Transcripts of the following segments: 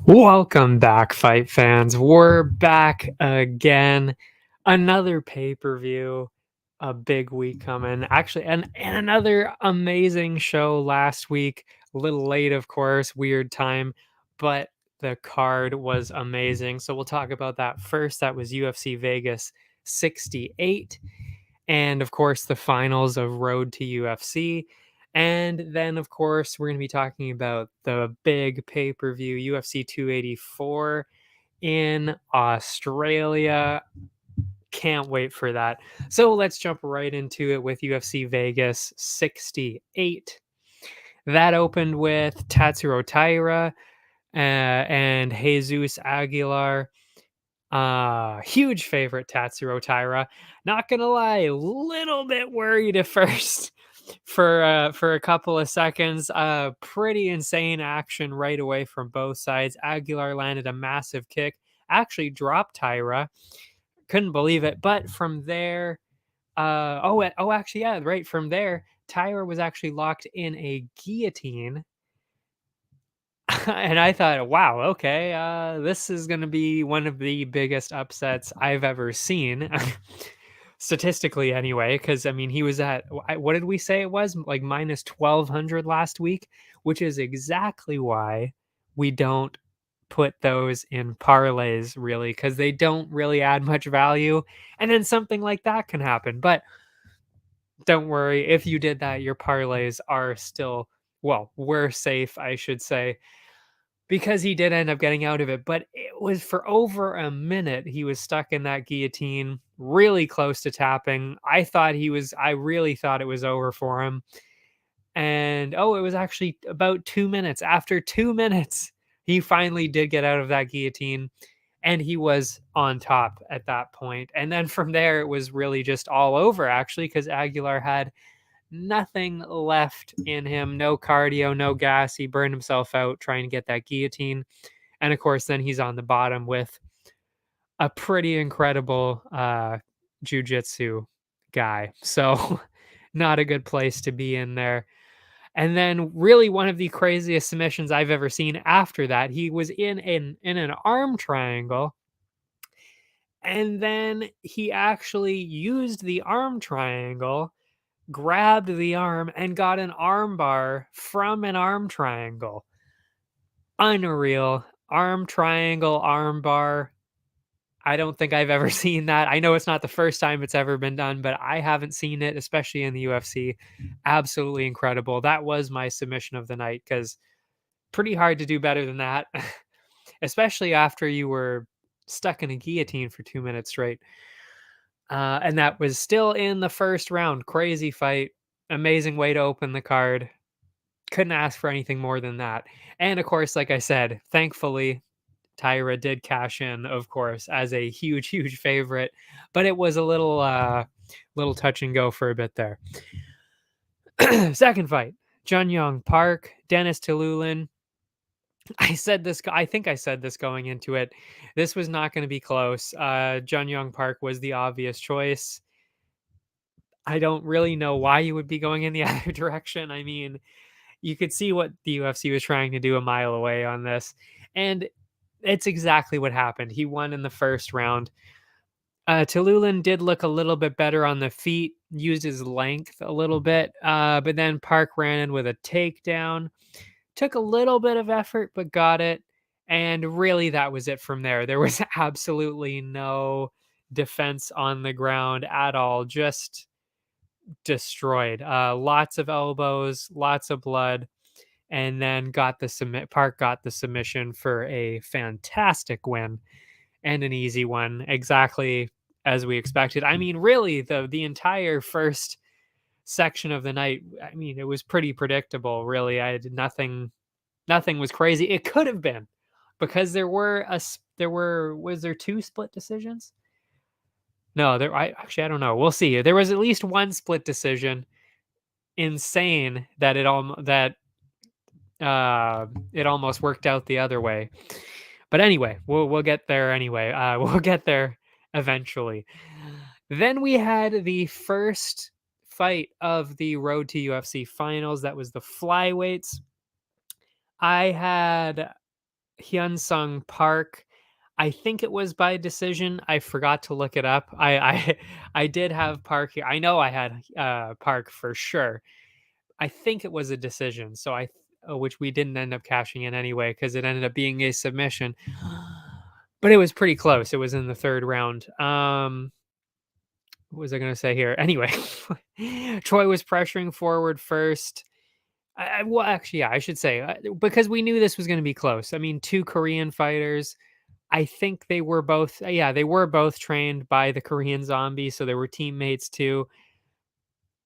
Welcome back, fight fans. We're back again. Another pay-per-view, a big week coming. Actually, and another amazing show last week. A little late, of course, weird time, but the card was amazing. So we'll talk about that first. That was UFC Vegas 68. And of course, the finals of Road to UFC. And then, of course, we're going to be talking about the big pay per view, UFC 284 in Australia. Can't wait for that. So let's jump right into it with UFC Vegas 68. That opened with Tatsuro Taira and Jesus Aguilar. Huge favorite Tatsuro Taira. Not gonna lie, a little bit worried at first for a couple of seconds. Pretty insane action right away from both sides. Aguilar landed a massive kick, actually dropped Taira. Couldn't believe it. But from there, actually, yeah, right from there, Taira was actually locked in a guillotine. And I thought, wow, okay, this is going to be one of the biggest upsets I've ever seen, statistically, anyway. Because I mean, he was at what did we say it was like minus 1200 last week, which is exactly why we don't put those in parlays, really, because they don't really add much value. And then something like that can happen. But don't worry, if you did that, your parlays are still, well, we're safe, I should say, because he did end up getting out of it, but it was for over a minute he was stuck in that guillotine, really close to tapping. I really thought it was over for him. And it was actually about 2 minutes. After 2 minutes, he finally did get out of that guillotine and he was on top at that point. And then from there it was really just all over, actually, because Aguilar had nothing left in him, no cardio, no gas. He burned himself out trying to get that guillotine. And of course, then he's on the bottom with a pretty incredible jujitsu guy. So, not a good place to be in there. And then, really, one of the craziest submissions I've ever seen after that, he was in an arm triangle. And then he actually used the arm triangle, grabbed the arm, and got an arm bar from an arm triangle. Unreal. Arm triangle, arm bar. I don't think I've ever seen that. I know it's not the first time it's ever been done, but I haven't seen it, especially in the UFC. Absolutely incredible. That was my submission of the night because pretty hard to do better than that, especially after you were stuck in a guillotine for 2 minutes straight. And that was still in the first round. Crazy fight. Amazing way to open the card. Couldn't ask for anything more than that. And of course, like I said, thankfully, Tyra did cash in, of course, as a huge, huge favorite. But it was a little touch and go for a bit there. Second fight, Jun Young Park, Dennis Tululin. I think I said this going into it. This was not going to be close. Jun Young Park was the obvious choice. I don't really know why you would be going in the other direction. I mean, you could see what the UFC was trying to do a mile away on this. And it's exactly what happened. He won in the first round. Tululin did look a little bit better on the feet, used his length a little bit, but then Park ran in with a takedown. Took a little bit of effort, but got it. And really, that was it from there. There was absolutely no defense on the ground at all. Just destroyed. Lots of elbows, lots of blood, and then got the submit. Park got the submission for a fantastic win and an easy one, exactly as we expected. I mean, really, the entire first section of the night, I mean, it was pretty predictable. Really, I did nothing was crazy. It could have been because there were was there two split decisions? No, I don't know. We'll see. There was at least one split decision. Insane that it almost worked out the other way. But anyway, we'll get there anyway. We'll get there eventually. Then we had the first fight of the Road to UFC finals. That was the flyweights. I had Hyunsung Park. I think it was by decision. I forgot to look it up. I did have Park here. I know I had Park for sure. I think it was a decision. So which we didn't end up cashing in anyway because it ended up being a submission. But it was pretty close. It was in the third round. What was I going to say here? Anyway, Troy was pressuring forward first. Well, actually, yeah, I should say because we knew this was going to be close. I mean, two Korean fighters. I think they were both, yeah, they were both trained by the Korean Zombie, so they were teammates too.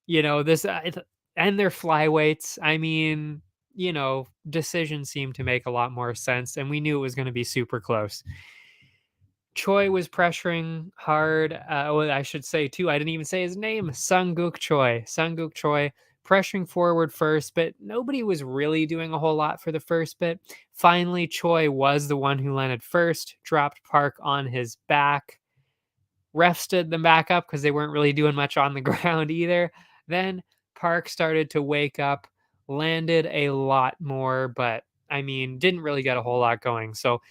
You know, and they're flyweights. I mean, decisions seemed to make a lot more sense, and we knew it was going to be super close. Choi was pressuring hard. Well, I should say too, I didn't even say his name. Sunguk Choi. Sunguk Choi pressuring forward first, but nobody was really doing a whole lot for the first bit. Finally, Choi was the one who landed first, dropped Park on his back. Ref stood them back up because they weren't really doing much on the ground either. Then Park started to wake up, landed a lot more, but I mean, didn't really get a whole lot going. So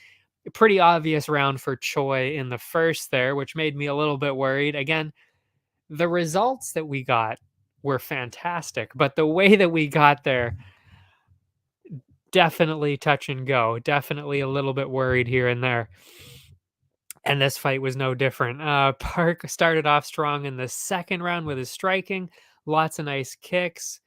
pretty obvious round for Choi in the first there, which made me a little bit worried. Again, the results that we got were fantastic, but the way that we got there, definitely touch and go. Definitely a little bit worried here and there. And this fight was no different. Park started off strong in the second round with his striking, lots of nice kicks,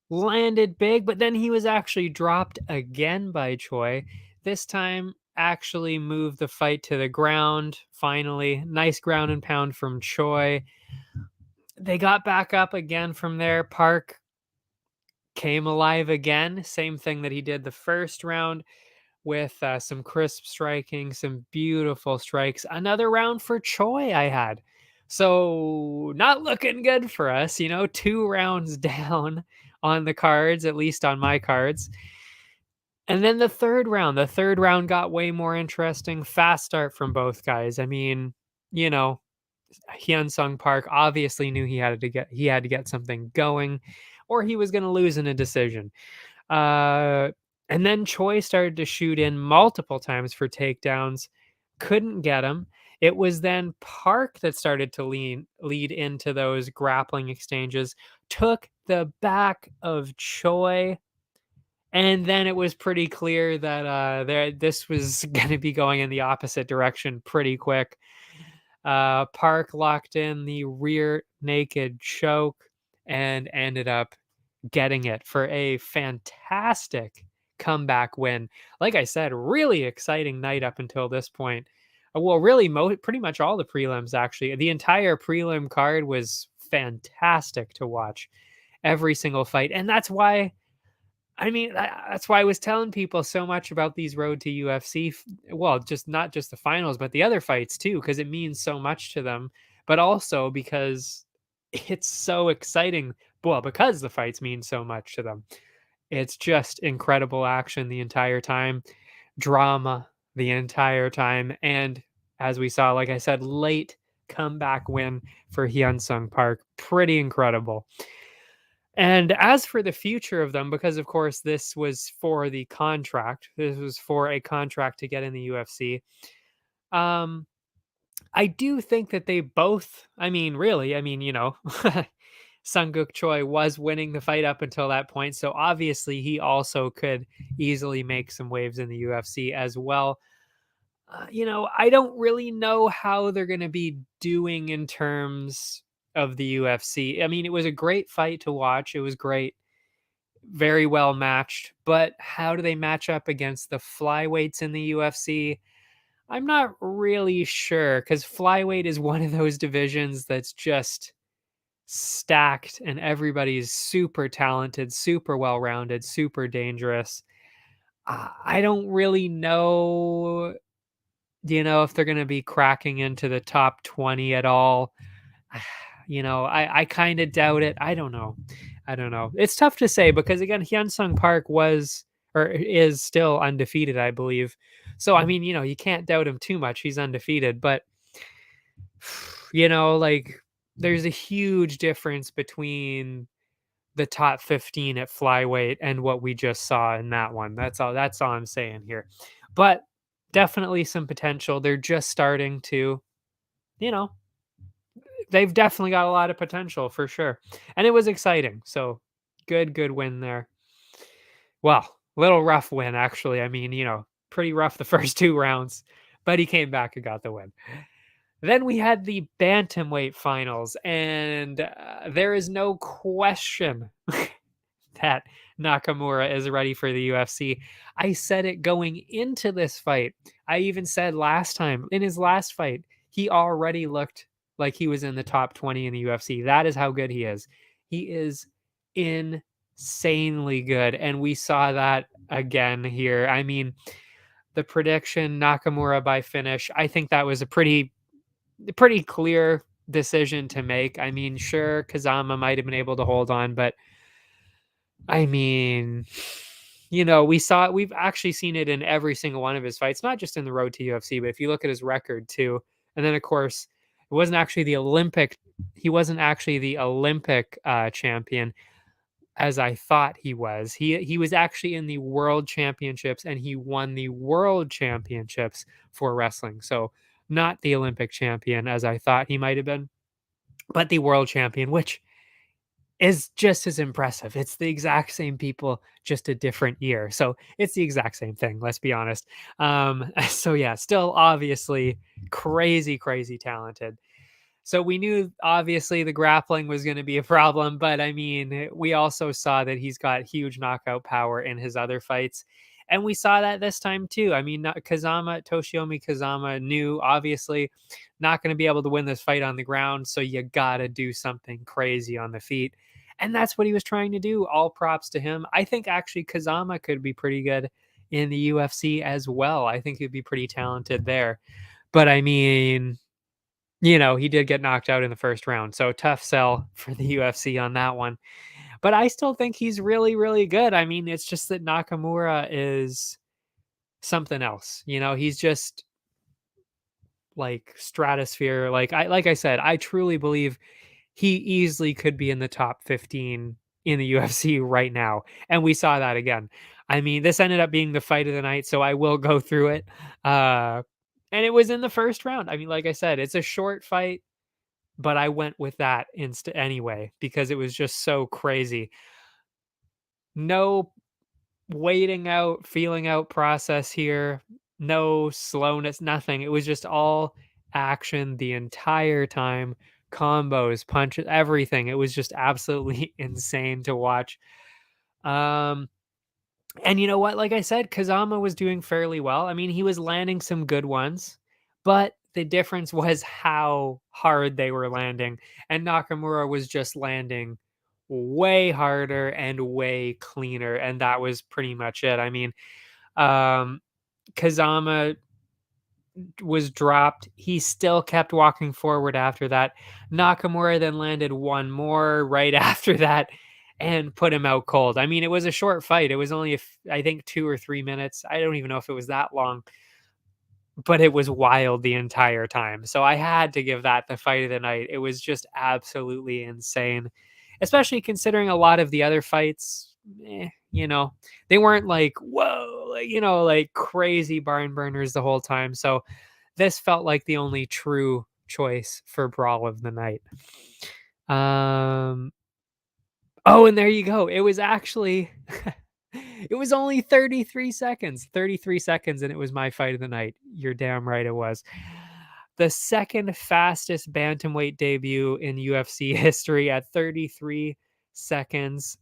landed big, but then he was actually dropped again by Choi. This time, actually moved the fight to the ground. Finally, nice ground and pound from Choi. They got back up again from there. Park came alive again. Same thing that he did the first round with some crisp striking, some beautiful strikes. Another round for Choi I had. So not looking good for us, 2 rounds down on the cards, at least on my cards. And then the third round got way more interesting. Fast start from both guys. I mean, you know, Hyun Sung Park obviously knew he had to get something going, or he was going to lose in a decision. Uh, and then Choi started to shoot in multiple times for takedowns, couldn't get him. It was then Park that started to lead into those grappling exchanges, took the back of Choi, and then it was pretty clear that this was going to be going in the opposite direction pretty quick. Park locked in the rear naked choke and ended up getting it for a fantastic comeback win. Like I said, really exciting night up until this point. Well, really, pretty much all the prelims, actually. The entire prelim card was fantastic to watch. Every single fight. And that's why that's why I was telling people so much about these road to UFC. Well, just not just the finals, but the other fights too, because it means so much to them. But also because it's so exciting. Well, because the fights mean so much to them. It's just incredible action the entire time, drama the entire time, and as we saw, like I said, late comeback win for Hyunsung Park. Pretty incredible. And as for the future of them, because of course this was for the contract, this was for a contract to get in the UFC. Um, I do think that they both, I mean, really, Sunguk Choi was winning the fight up until that point. So obviously he also could easily make some waves in the UFC as well. I don't really know how they're going to be doing in terms of the UFC. I mean, it was a great fight to watch. It was great, very well matched, but how do they match up against the flyweights in the UFC? I'm not really sure because flyweight is one of those divisions that's just stacked and everybody's super talented, super well rounded, super dangerous. I don't really know, if they're going to be cracking into the top 20 at all. I kind of doubt it. I don't know. I don't know. It's tough to say because again, Hyunsung Park was or is still undefeated, I believe. So I mean, you can't doubt him too much. He's undefeated, but like there's a huge difference between the top 15 at flyweight and what we just saw in that one. That's all I'm saying here. but definitely some potential. They're just starting to, you know, they've definitely got a lot of potential for sure. And it was exciting. So good win there. Well, little rough win actually. I mean, pretty rough the first 2 rounds, but he came back and got the win. Then we had the bantamweight finals, and there is no question that Nakamura is ready for the UFC. I said it going into this fight. I even said last time in his last fight, he already looked like he was in the top 20 in the UFC. That is how good he is. He is insanely good. And we saw that again here. I mean, the prediction Nakamura by finish, I think that was a pretty clear decision to make. I mean, sure, Kazama might have been able to hold on, but I mean, we've actually seen it in every single one of his fights, not just in the road to UFC, but if you look at his record too. And then of course, he wasn't actually the Olympic champion as I thought he was. He was actually in the world championships and he won the world championships for wrestling. So not the Olympic champion as I thought he might have been, but the world champion, which is just as impressive. It's the exact same people, just a different year. So it's the exact same thing, let's be honest. So yeah, still obviously crazy talented. So we knew obviously the grappling was going to be a problem, but I mean, we also saw that he's got huge knockout power in his other fights. And we saw that this time too. I mean, Toshiomi Kazama knew obviously not going to be able to win this fight on the ground. So you got to do something crazy on the feet. And that's what he was trying to do. All props to him. I think actually Kazama could be pretty good in the UFC as well. I think he'd be pretty talented there. But I mean, he did get knocked out in the first round. So tough sell for the UFC on that one. But I still think he's really good. I mean, it's just that Nakamura is something else. He's just like stratosphere. Like I said, I truly believe he easily could be in the top 15 in the UFC right now. And we saw that again. I mean, this ended up being the fight of the night, so I will go through it. And it was in the first round. I mean, like I said, it's a short fight, but I went with that anyway because it was just so crazy. No waiting out, feeling out process here, no slowness, nothing. It was just all action the entire time, combos, punches, everything. It was just absolutely insane to watch. Um, and you know what? Like I said, Kazama was doing fairly well. I mean, he was landing some good ones, but the difference was how hard they were landing. And Nakamura was just landing way harder and way cleaner. And that was pretty much it. I mean, um, Kazama was dropped. He still kept walking forward after that. Nakamura then landed one more right after that and put him out cold. I mean, it was a short fight. It was only, I think, 2 or 3 minutes. I don't even know if it was that long, but it was wild the entire time. So I had to give that the fight of the night. It was just absolutely insane, especially considering a lot of the other fights, they weren't like, whoa, like crazy barn burners the whole time. So this felt like the only true choice for brawl of the night. Oh, and there you go. It was actually it was only 33 seconds. 33 seconds and it was my fight of the night. You're damn right it was. The second fastest bantamweight debut in UFC history at 33 seconds.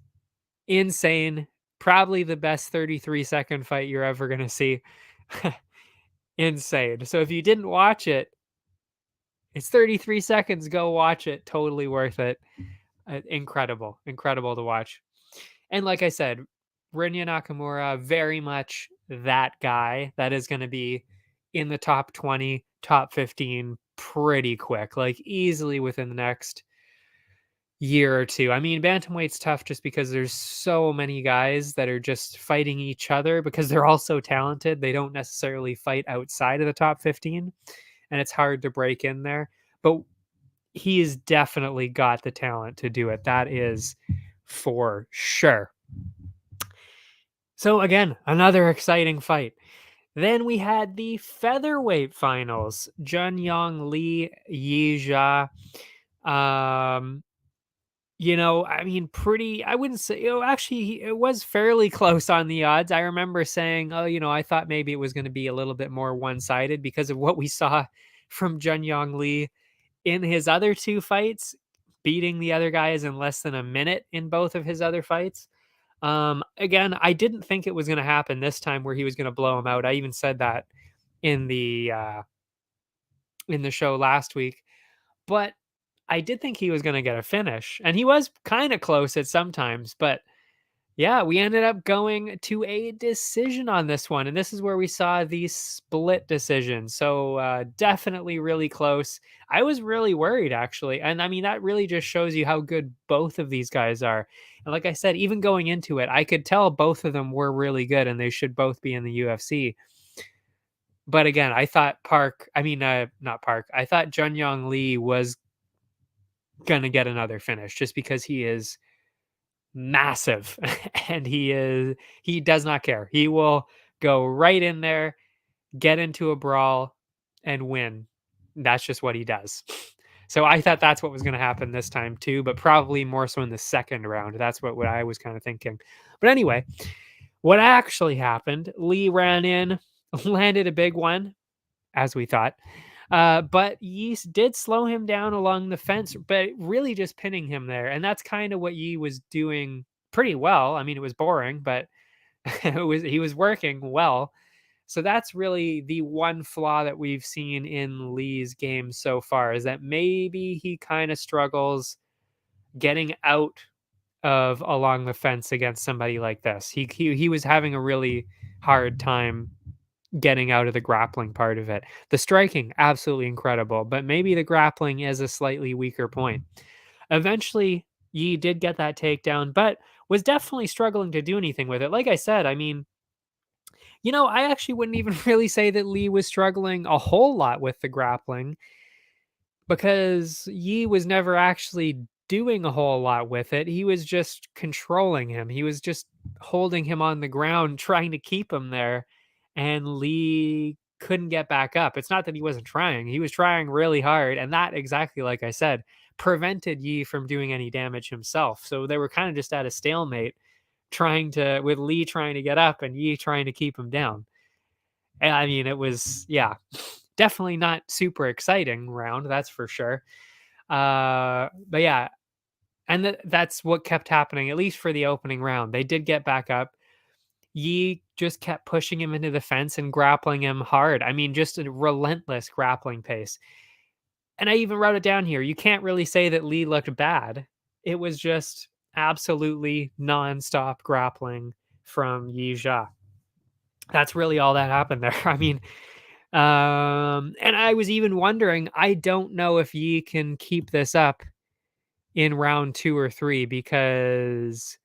Insane. Probably the best 33-second fight you're ever going to see. Insane. So if you didn't watch it, it's 33 seconds. Go watch it. Totally worth it. Incredible to watch. And like I said, Rinya Nakamura, very much that guy that is going to be in the top 20, top 15 pretty quick, like easily within the next year or two. I mean, bantamweight's tough just because there's so many guys that are just fighting each other because they're all so talented. They don't necessarily fight outside of the top 15, and it's hard to break in there. But he's definitely got the talent to do it. That is for sure. So again, another exciting fight. Then we had the featherweight finals. Jun Yong Lee, Yi Jia. Um, I mean, pretty, I wouldn't say, actually, it was fairly close on the odds. I remember saying, oh, I thought maybe it was going to be a little bit more one sided because of what we saw from Jun Yong Lee in his other two fights, beating the other guys in less than a minute in both of his other fights. Again, I didn't think it was going to happen this time where he was going to blow him out. I even said that in the show last week, but I did think he was going to get a finish, and he was kind of close at sometimes. But yeah, we ended up going to a decision on this one, and this is where we saw the split decision. So definitely really close. I was really worried actually, and I mean that really just shows you how good both of these guys are. And like I said, even going into it, I could tell both of them were really good, and they should both be in the UFC. But again, I thought not Park. I thought Jun Yong Lee was gonna get another finish just because he is massive and he does not care. He will go right in there, get into a brawl and win. That's just what he does. So I thought that's what was going to happen this time too, but probably more so in the second round. That's what I was kind of thinking. But anyway, what actually happened, Lee ran in, landed a big one, as we thought. But Yeast did slow him down along the fence, but really just pinning him there. And that's kind of what Yi was doing pretty well. I mean, it was boring, but he was working well. So that's really the one flaw that we've seen in Lee's game so far, is that maybe he kind of struggles getting out of along the fence against somebody like this. He was having a really hard time getting out of the grappling part of it. The striking, absolutely incredible, but maybe the grappling is a slightly weaker point. Eventually, Yi did get that takedown, but was definitely struggling to do anything with it. Like I said, I mean, I actually wouldn't even really say that Lee was struggling a whole lot with the grappling because Yi was never actually doing a whole lot with it. He was just controlling him. He was just holding him on the ground, trying to keep him there. And Lee couldn't get back up. It's not that he wasn't trying, he was trying really hard. And that, exactly like I said, prevented Yi from doing any damage himself. So they were kind of just at a stalemate, with Lee trying to get up and Yi trying to keep him down. And I mean, it was, yeah, definitely not super exciting round, that's for sure. But yeah, and that's what kept happening, at least for the opening round. They did get back up. Yi just kept pushing him into the fence and grappling him hard. I mean, just a relentless grappling pace. And I even wrote it down here. You can't really say that Lee looked bad. It was just absolutely nonstop grappling from Yi Jia. That's really all that happened there. I mean, and I was even wondering, I don't know if Yi can keep this up in round 2 or 3 because,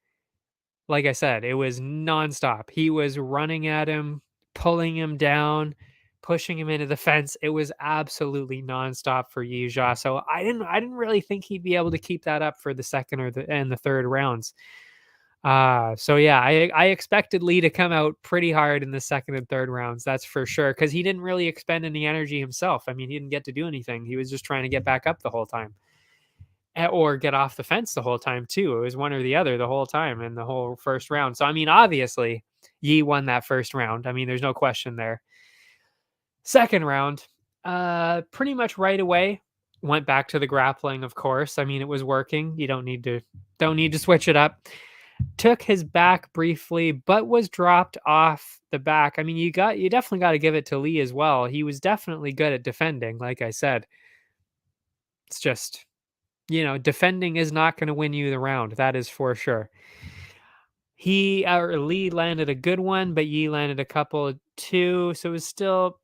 like I said, it was nonstop. He was running at him, pulling him down, pushing him into the fence. It was absolutely nonstop for Yi Jia. So I didn't really think he'd be able to keep that up for the second and the third rounds. So yeah, I expected Lee to come out pretty hard in the second and third rounds. That's for sure, because he didn't really expend any energy himself. I mean, he didn't get to do anything. He was just trying to get back up the whole time, or get off the fence the whole time too. It was one or the other the whole time in the whole first round. So I mean, obviously, Yi won that first round. I mean, there's no question there. Second round, pretty much right away went back to the grappling. Of course, I mean it was working. You don't need to switch it up. Took his back briefly, but was dropped off the back. I mean, you definitely got to give it to Lee as well. He was definitely good at defending. Like I said, it's just, defending is not going to win you the round. That is for sure. Lee landed a good one, but Yi landed a couple too. So it was still,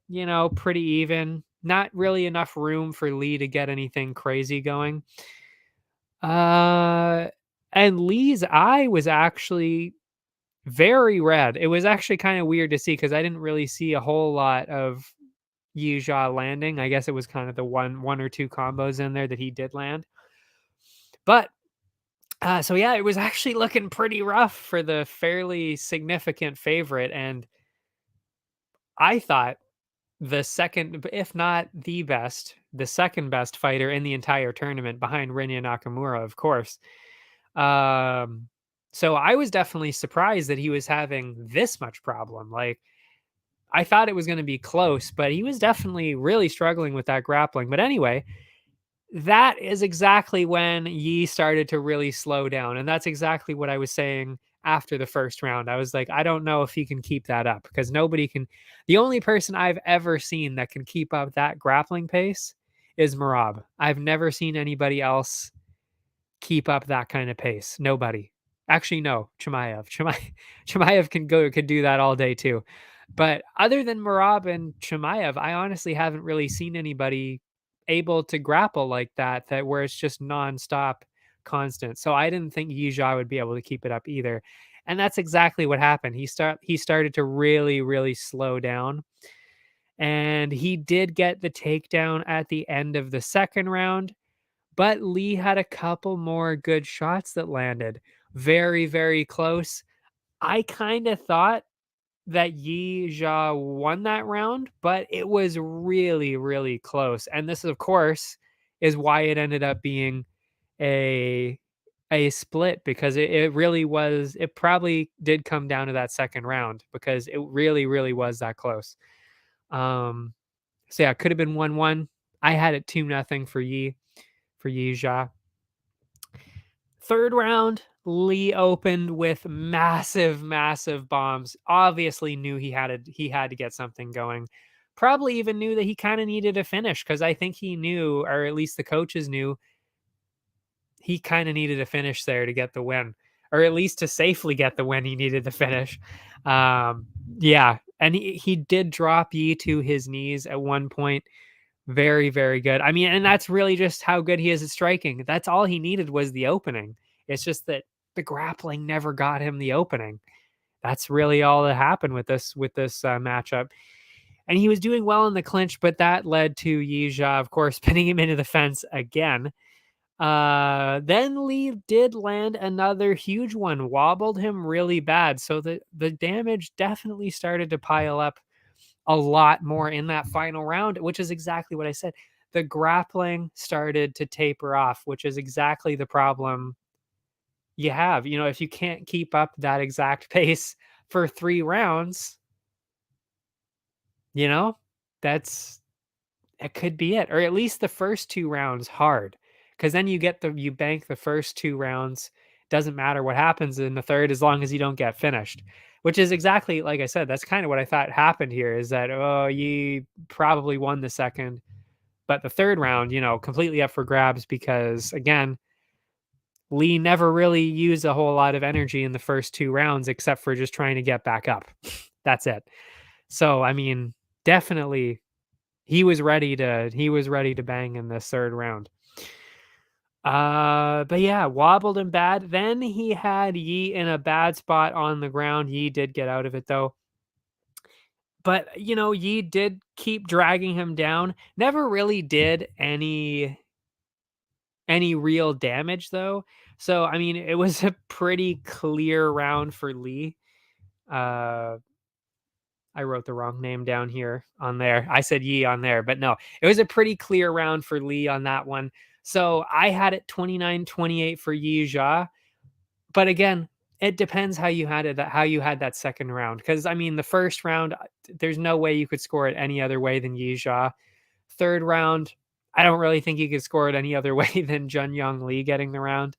pretty even. Not really enough room for Lee to get anything crazy going. And Lee's eye was actually very red. It was actually kind of weird to see because I didn't really see a whole lot of Yi Jia landing. I guess it was kind of the one or two combos in there that he did land. But so yeah, it was actually looking pretty rough for the fairly significant favorite, and I thought the second, if not the second best fighter in the entire tournament behind Rinya Nakamura, of course. Um, so I was definitely surprised that he was having this much problem. Like, I thought it was going to be close, but he was definitely really struggling with that grappling. But anyway, that is exactly when Yi started to really slow down. And that's exactly what I was saying after the first round. I was like, I don't know if he can keep that up because nobody can. The only person I've ever seen that can keep up that grappling pace is Marab. I've never seen anybody else keep up that kind of pace. Nobody. Actually, no, Chimaev. Chimaev could do that all day too. But other than Marab and Chimaev, I honestly haven't really seen anybody able to grapple like that where it's just nonstop constant. So I didn't think Yijia would be able to keep it up either. And that's exactly what happened. He started to really, really slow down. And he did get the takedown at the end of the second round, but Lee had a couple more good shots that landed. Very, very close. I kind of thought that Yi Jia won that round, but it was really, really close. And this, of course, is why it ended up being a a split because it really was. It probably did come down to that second round because it really, really was that close. Um, so yeah, it could have been 1-1. I had it 2-0 for Yi Jia. Third round, Lee opened with massive, massive bombs. Obviously knew he had to get something going. Probably even knew that he kind of needed a finish because I think he knew, or at least the coaches knew, he kind of needed a finish there to get the win, or at least to safely get the win. He needed the finish. Um, yeah, and he did drop Yi to his knees at one point. Very, very good. I mean, and that's really just how good he is at striking. That's all he needed was the opening. It's just that the grappling never got him the opening. That's really all that happened with this matchup. And he was doing well in the clinch, but that led to Yijia, of course, pinning him into the fence again. Then Lee did land another huge one, wobbled him really bad. So the damage definitely started to pile up a lot more in that final round, which is exactly what I said. The grappling started to taper off, which is exactly the problem you have. You know, if you can't keep up that exact pace for 3 rounds, you know, that's it could be it. Or at least the first 2 rounds hard. Because then you bank the first 2 rounds. Doesn't matter what happens in the third as long as you don't get finished. Which is exactly like I said, that's kind of what I thought happened here is that you probably won the second, but the third round, completely up for grabs because again, Lee never really used a whole lot of energy in the first 2 rounds except for just trying to get back up. That's it. So I mean, definitely he was ready to bang in this third round. But yeah, wobbled him bad. Then he had Yi in a bad spot on the ground. Yi did get out of it though. But Yi did keep dragging him down. Never really did any real damage though. So I mean, it was a pretty clear round for Lee. Uh I wrote the wrong name down here on there. I said Yi on there, but no, it was a pretty clear round for Lee on that one. So I had it 29-28 for Yi Jia. But again, it depends how you had that second round. Because I mean, the first round, there's no way you could score it any other way than Yi Jia. Third round, I don't really think you could score it any other way than Jun Young Lee getting the round.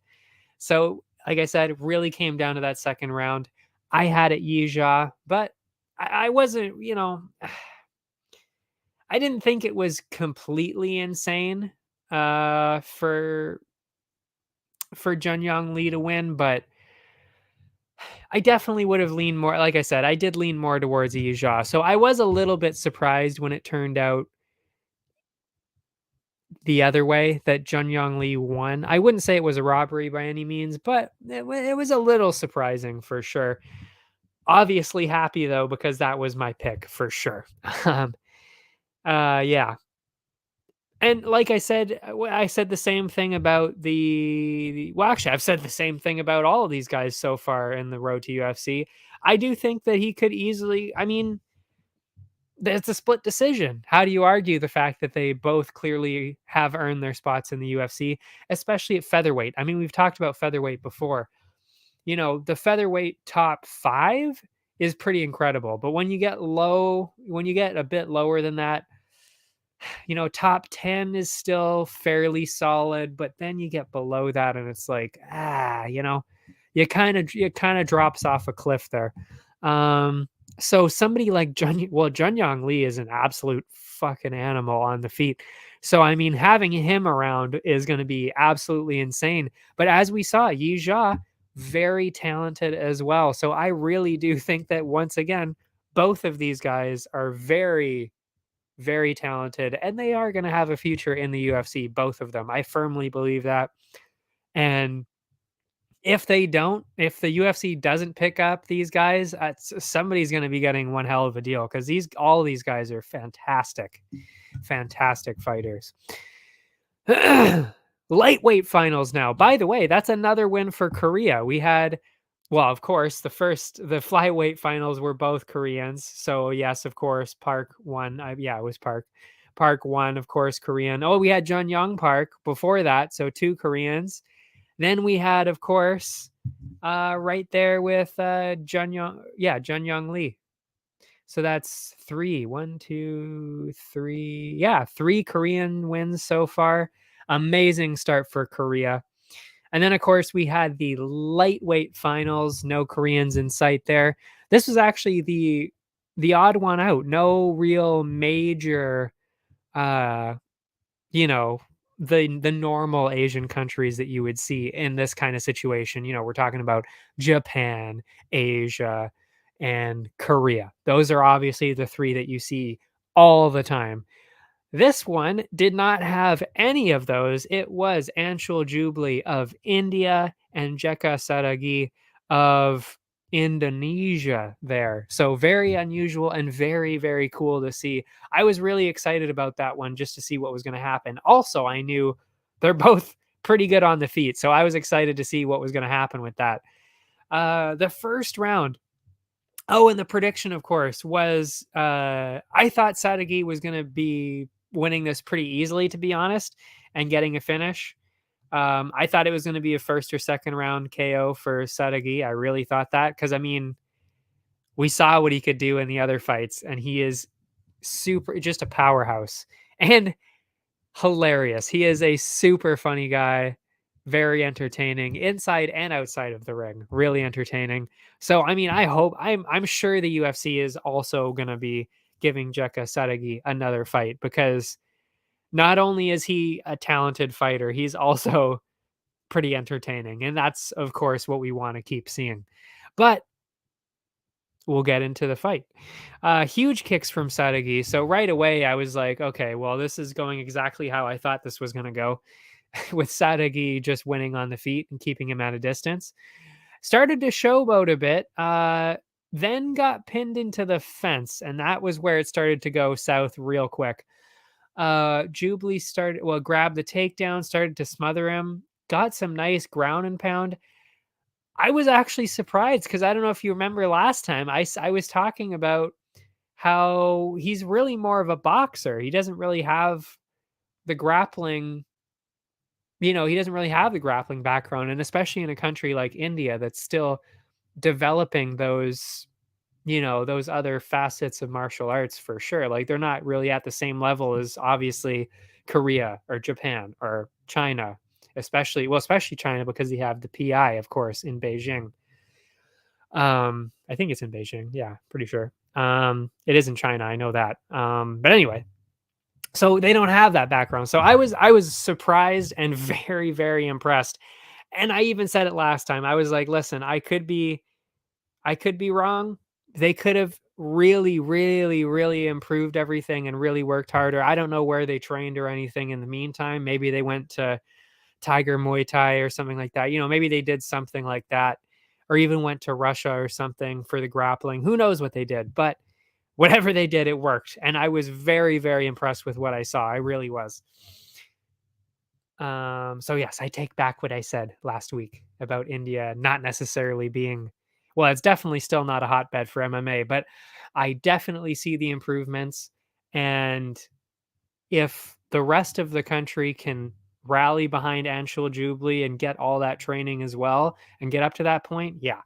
So, like I said, it really came down to that second round. I had it Yi Jia, but I wasn't, I didn't think it was completely insane for Jun Young Lee to win, but I definitely would have leaned more. Like I said, I did lean more towards Yi Jia. So I was a little bit surprised when it turned out the other way that Jun Young Lee won. I wouldn't say it was a robbery by any means, but it was a little surprising for sure. Obviously happy though because that was my pick for sure. um, yeah, and like I said, I said the same thing about well, actually, I've said the same thing about all of these guys so far in the road to UFC. I do think that he could easily. I mean, it's a split decision. How do you argue the fact that they both clearly have earned their spots in the UFC, especially at featherweight? I mean, we've talked about featherweight before. You know, the featherweight top 5 is pretty incredible, but when you get a bit lower than that, you know, top 10 is still fairly solid, but then you get below that and it's like, you know, it kind of drops off a cliff there. Um, so somebody like Junyong Lee is an absolute fucking animal on the feet. So I mean, having him around is going to be absolutely insane. But as we saw, Yi Jia, very talented as well. So I really do think that once again, both of these guys are very very talented, and they are going to have a future in the UFC, both of them. I firmly believe that. And if the UFC doesn't pick up these guys, somebody's going to be getting one hell of a deal because all these guys are fantastic, fantastic fighters. Lightweight finals now. By the way, that's another win for Korea. We had, well, of course, the flyweight finals were both Koreans. So yes, of course, Park won. Yeah, it was Park. Park won, of course, Korean. Oh, we had Jun Young Park before that, so 2 Koreans. Then we had, of course, right there with Jun Young Lee. So that's 3. 1, 2, 3. Yeah, 3 Korean wins so far. Amazing start for Korea. And then, of course, we had the lightweight finals. No Koreans in sight there. This was actually the odd one out. No real major, uh, you know, the normal Asian countries that you would see in this kind of situation. You know, we're talking about Japan, Asia, and Korea. Those are obviously the 3 that you see all the time. This one did not have any of those. It was Anshul Jubli of India and Jeka Saragi of Indonesia there. So very unusual and very, very cool to see. I was really excited about that one just to see what was going to happen. Also, I knew they're both pretty good on the feet. So I was excited to see what was going to happen with that. The first round, oh, and the prediction, of course, was I thought Sadagi was going to be winning this pretty easily, to be honest, and getting a finish. I thought it was going to be a first or second round KO for Sadagi. I really thought that because, I mean, we saw what he could do in the other fights, and he is just a powerhouse and hilarious. He is a super funny guy, very entertaining inside and outside of the ring. Really entertaining. So I mean, I'm sure the UFC is also going to be giving Jeka Sadagi another fight because not only is he a talented fighter, he's also pretty entertaining, and that's of course what we want to keep seeing. But we'll get into the fight. Huge kicks from Sadagi. So right away, I was like, okay, well, this is going exactly how I thought this was going to go, with Sadagi just winning on the feet and keeping him at a distance. Started to showboat a bit, then got pinned into the fence, and that was where it started to go south real quick. Jubilee grabbed the takedown, started to smother him, got some nice ground and pound. I was actually surprised because I don't know if you remember last time I was talking about how he's really more of a boxer. He doesn't really have the grappling, he doesn't really have the grappling background, and especially in a country like India that's still developing those other facets of martial arts for sure. Like they're not really at the same level as obviously Korea or Japan or China, especially China because you have the PI, of course, in Beijing. I think it's in Beijing. Yeah, pretty sure. It is in China. I know that. But anyway, so they don't have that background. So I was surprised and very, very impressed. And I even said it last time. I was like, listen, I could be wrong. They could have really, really, really improved everything and really worked harder. I don't know where they trained or anything in the meantime. Maybe they went to Tiger Muay Thai or something like that. Maybe they did something like that, or even went to Russia or something for the grappling. Who knows what they did? But whatever they did, it worked. And I was very, very impressed with what I saw. I really was. So yes, I take back what I said last week about India not necessarily being well, it's definitely still not a hotbed for MMA, but I definitely see the improvements. And if the rest of the country can rally behind Anshul Jubilee and get all that training as well and get up to that point, yeah,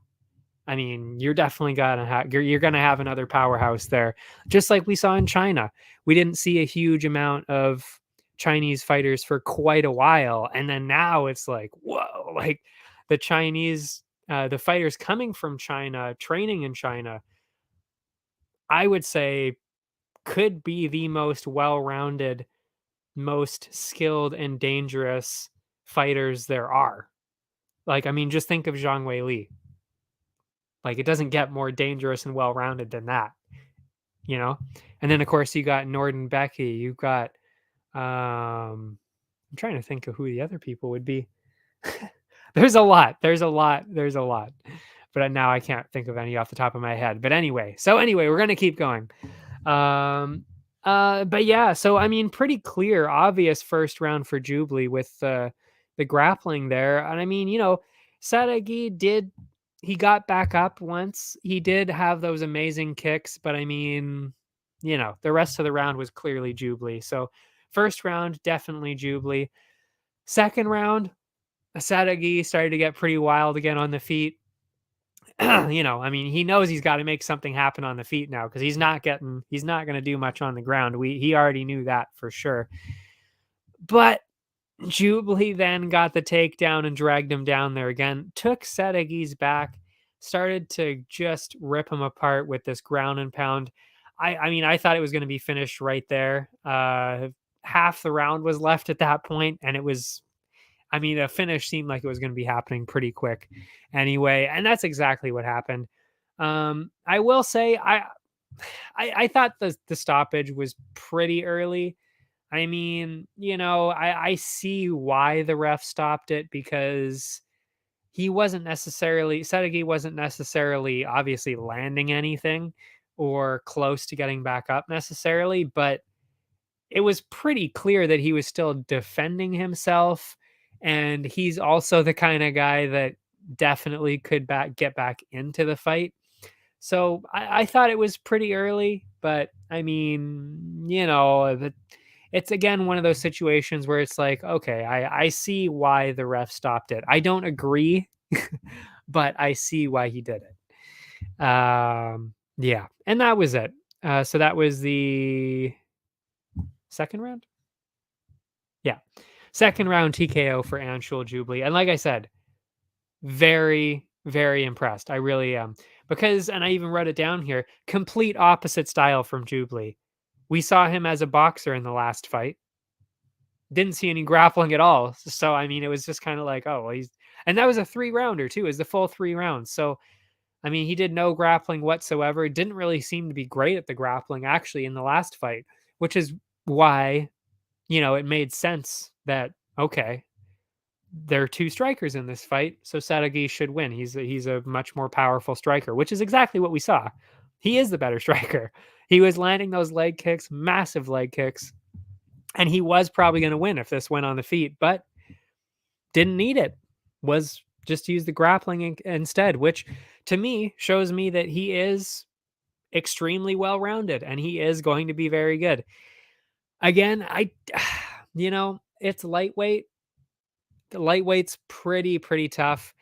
I mean, you're definitely gonna have you're gonna have another powerhouse there, just like we saw in China. We didn't see a huge amount of Chinese fighters for quite a while, and then now it's like, whoa, like the Chinese, the fighters coming from China, training in China, I would say could be the most well-rounded, most skilled and dangerous fighters there are. Like, I mean, just think of Zhang Weili. Like, it doesn't get more dangerous and well-rounded than that. You know? And then of course you got Norden Becky, you got I'm trying to think of who the other people would be. There's a lot. There's a lot. There's a lot. But now I can't think of any off the top of my head. But anyway, we're going to keep going. Um but yeah, so I mean pretty clear, obvious first round for Jubilee with the grappling there. And I mean, Sadegi did he got back up once. He did have those amazing kicks, but I mean, the rest of the round was clearly Jubilee. So first round, definitely Jubilee. Second round, Sadegi started to get pretty wild again on the feet. I mean, he knows he's got to make something happen on the feet now because he's not going to do much on the ground. He already knew that for sure. But Jubilee then got the takedown and dragged him down there again, took Sedegi's back, started to just rip him apart with this ground and pound. I mean, I thought it was going to be finished right there. Half the round was left at that point, and it was, I mean, a finish seemed like it was going to be happening pretty quick anyway, and that's exactly what happened. I will say, I thought the stoppage was pretty early. I mean, I see why the ref stopped it because Sadegi wasn't necessarily obviously landing anything or close to getting back up necessarily, but it was pretty clear that he was still defending himself. And he's also the kind of guy that definitely could get back into the fight. So I thought it was pretty early, but I mean, it's again one of those situations where it's like, okay, I see why the ref stopped it. I don't agree, but I see why he did it. Yeah, and that was it. So that was the second round. Yeah, second round TKO for Anshul Jubilee, and like I said, very very impressed. I really am because, and I even wrote it down here. Complete opposite style from Jubilee. We saw him as a boxer in the last fight. Didn't see any grappling at all. So I mean, it was just kind of like, oh, well, and that was a 3-rounder too. Is the full 3 rounds. So I mean, he did no grappling whatsoever. Didn't really seem to be great at the grappling actually in the last fight, which is why, it made sense that okay, there are 2 strikers in this fight, so Sadegi should win. He's a much more powerful striker, which is exactly what we saw. He is the better striker. He was landing those leg kicks, massive leg kicks, and he was probably going to win if this went on the feet, but didn't need it. Was just use the grappling instead, which to me shows me that he is extremely well-rounded and he is going to be very good. Again, it's lightweight. The lightweight's pretty tough.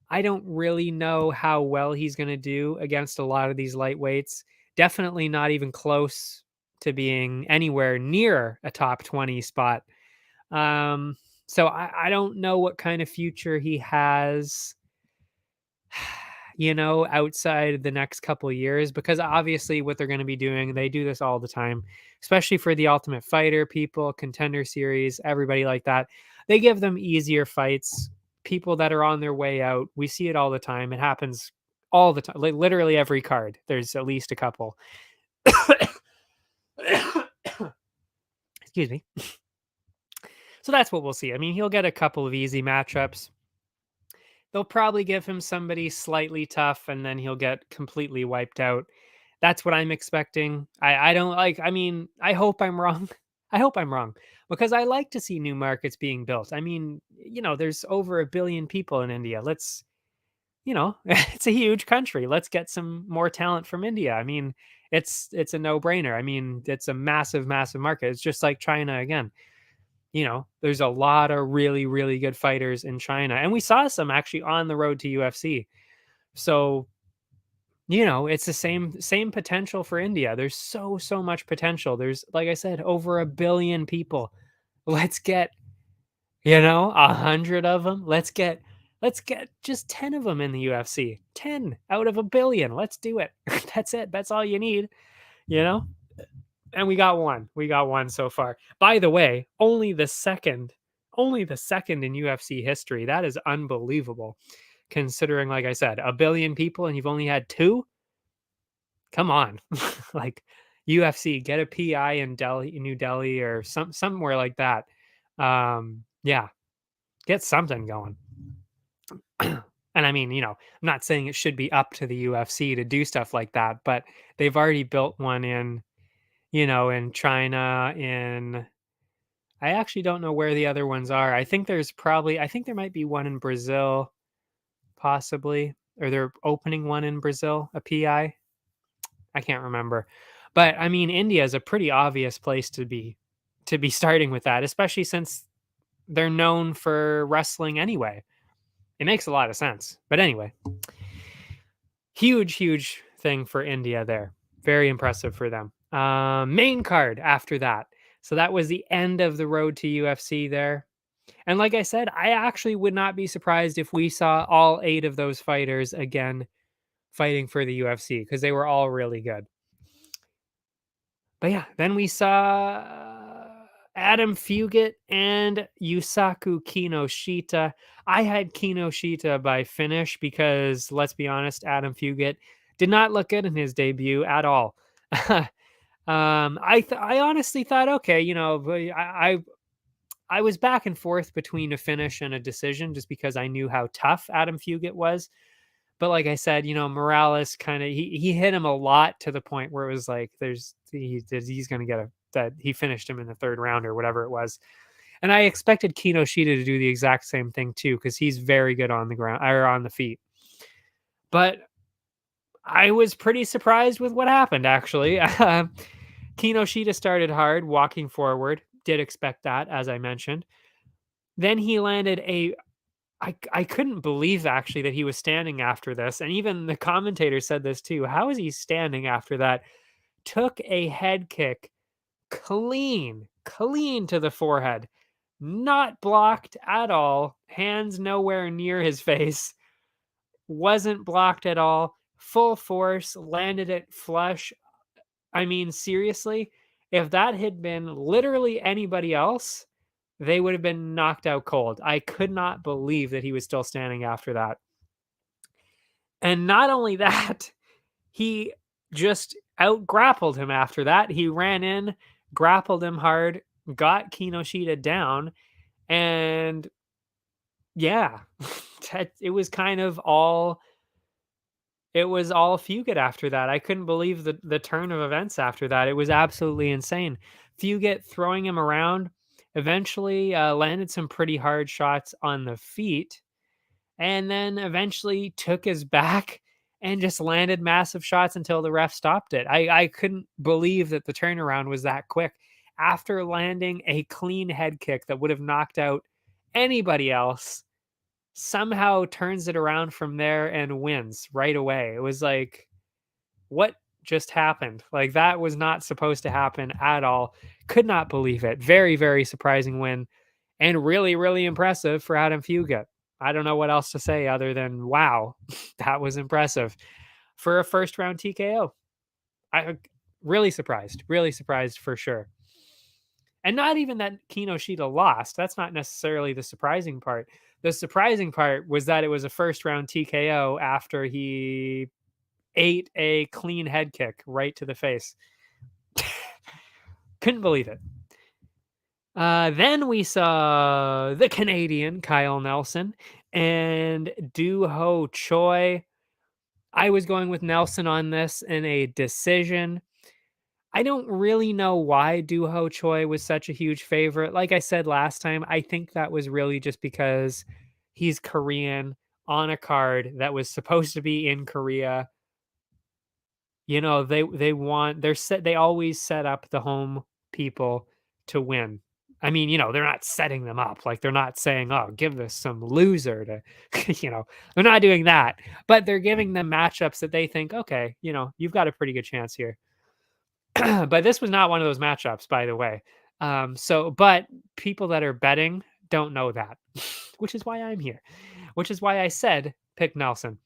I don't really know how well he's going to do against a lot of these lightweights. Definitely not even close to being anywhere near a top 20 spot. So I don't know what kind of future he has, outside the next couple of years, because obviously what they're going to be doing, they do this all the time, especially for the Ultimate Fighter people, Contender Series, everybody like that. They give them easier fights, people that are on their way out. We see it all the time. It happens all the time. Like literally every card, there's at least a couple. Excuse me. So that's what we'll see. I mean, he'll get a couple of easy matchups. They'll probably give him somebody slightly tough and then he'll get completely wiped out. That's what I'm expecting. I don't like, I mean, I hope I'm wrong. I hope I'm wrong because I like to see new markets being built. I mean, there's over 1 billion people in India. it's a huge country. Let's get some more talent from India. I mean, it's a no-brainer. I mean, it's a massive, massive market. It's just like China again. There's a lot of really, really good fighters in China. And we saw some actually on the road to UFC. So, it's the same potential for India. There's so much potential. There's, like I said, over 1 billion people. Let's get 100 of them. Let's get just 10 of them in the UFC. 10 out of 1 billion. Let's do it. That's it. That's all you need, you know? And we got one. We got one so far. By the way, only the second in UFC history. That is unbelievable. Considering, like I said, 1 billion people and you've only had two. Come on. Like UFC, get a PI in New Delhi or somewhere like that. Yeah, get something going. And I mean, I'm not saying it should be up to the UFC to do stuff like that, but they've already built one in China, I actually don't know where the other ones are. I think there might be one in Brazil, possibly, or they're opening one in Brazil, a PI. I can't remember. But I mean, India is a pretty obvious place to be starting with that, especially since they're known for wrestling anyway. It makes a lot of sense. But anyway, huge, huge thing for India there. Very impressive for them. Main card after that. So that was the end of the road to UFC there. And like I said, I actually would not be surprised if we saw all 8 of those fighters again fighting for the UFC because they were all really good. But yeah, then we saw Adam Fugit and Yusaku Kinoshita. I had Kinoshita by finish because, let's be honest, Adam Fugit did not look good in his debut at all. I honestly thought, okay, I was back and forth between a finish and a decision just because I knew how tough Adam Fugit was. But like I said, Morales kind of he hit him a lot to the point where it was like he's going to get that he finished him in the third round or whatever it was. And I expected Kinoshita to do the exact same thing too because he's very good on the ground or on the feet. But I was pretty surprised with what happened actually. Kinoshita started hard, walking forward. Did expect that, as I mentioned. Then he landed I couldn't believe actually that he was standing after this. And even the commentator said this too. How is he standing after that? Took a head kick clean to the forehead. Not blocked at all. Hands nowhere near his face. Wasn't blocked at all. Full force, landed it flush. I mean, seriously, if that had been literally anybody else, they would have been knocked out cold. I could not believe that he was still standing after that. And not only that, he just out grappled him after that. He ran in, grappled him hard, got Kinoshita down, and yeah, it was kind of all Fugit after that. I couldn't believe the turn of events after that. It was absolutely insane. Fugit throwing him around, eventually landed some pretty hard shots on the feet, and then eventually took his back and just landed massive shots until the ref stopped it. I couldn't believe that the turnaround was that quick. After landing a clean head kick that would have knocked out anybody else, somehow turns it around from there and wins right away. It was like, what just happened? Like, that was not supposed to happen at all. Could not believe it. Very, very surprising win and really, really impressive for Adam Fugit. I don't know what else to say other than, wow, that was impressive for a first round TKO. I really surprised for sure. And not even that Kinoshita lost. That's not necessarily the surprising part. The surprising part was that it was a first round TKO after he ate a clean head kick right to the face. Couldn't believe it. Then we saw the Canadian Kyle Nelson and Doo Ho Choi. I was going with Nelson on this in a decision. I don't really know why Doo Ho Choi was such a huge favorite. Like I said last time, I think that was really just because he's Korean. on a card that was supposed to be in Korea. You know, they always set up the home people to win. I mean, you know, they're not setting them up. Like they're not saying, "Oh, give this some loser to," you know, they're not doing that. But they're giving them matchups that they think, "Okay, you know, you've got a pretty good chance here." But this was not one of those matchups, by the way. But people that are betting don't know that, which is why I'm here, which is why I said pick Nelson,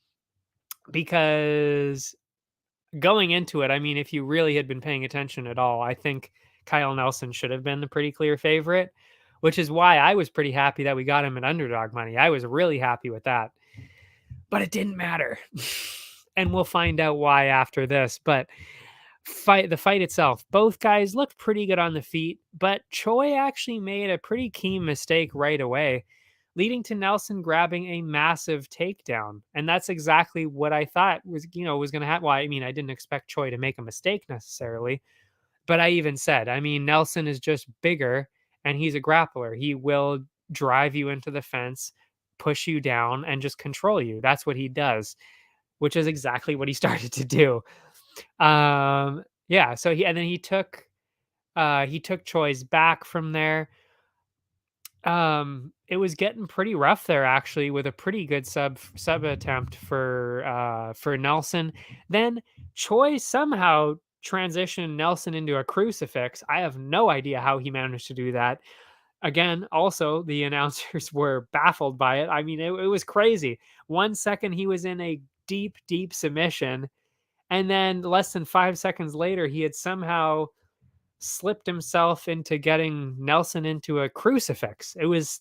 because going into it, I mean, if you really had been paying attention at all, I think Kyle Nelson should have been the pretty clear favorite, which is why I was pretty happy that we got him at underdog money. I was really happy with that, but it didn't matter. And we'll find out why after this. But the fight itself, both guys looked pretty good on the feet, but Choi actually made a pretty key mistake right away, leading to Nelson grabbing a massive takedown. And that's exactly what I thought was going to happen. Well, I mean, I didn't expect Choi to make a mistake necessarily, but I even said, I mean, Nelson is just bigger and he's a grappler. He will drive you into the fence, push you down, and just control you. That's what he does, which is exactly what he started to do. Yeah, so he took Choi's back from there. It was getting pretty rough there actually, with a pretty good sub attempt for Nelson. Then Choi somehow transitioned Nelson into a crucifix. I have no idea how he managed to do that. Again, also the announcers were baffled by it. I mean, it was crazy. 1 second he was in a deep submission, and then less than 5 seconds later, he had somehow slipped himself into getting Nelson into a crucifix. It was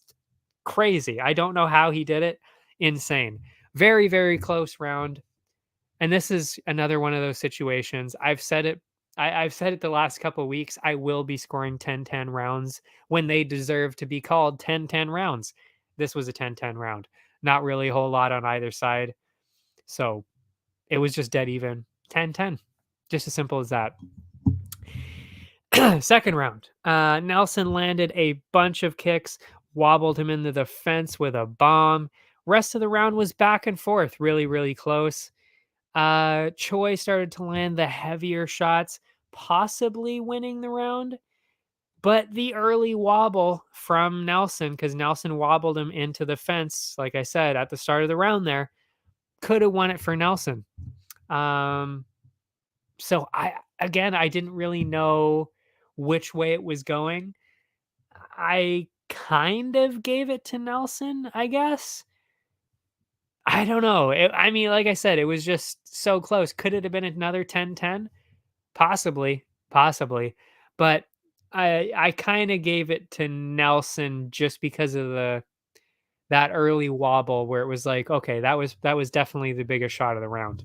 crazy. I don't know how he did it. Insane. Very close round. And this is another one of those situations. I've said it. I've said it the last couple of weeks. I will be scoring 10-10 rounds when they deserve to be called 10-10 rounds. This was a 10-10 round. Not really a whole lot on either side. So it was just dead even. 10-10. Just as simple as that. Second round, Nelson landed a bunch of kicks, wobbled him into the fence with a bomb. Rest of the round was back and forth, really close. Choi started to land the heavier shots, possibly winning the round. But the early wobble from Nelson, because Nelson wobbled him into the fence, like I said, at the start of the round there, could have won it for Nelson. So I didn't really know which way it was going. I kind of gave it to Nelson, I guess. I don't know. I mean, like I said, it was just so close. Could it have been another 10-10? Possibly. But I kind of gave it to Nelson just because of that early wobble where it was like, okay, that was definitely the biggest shot of the round.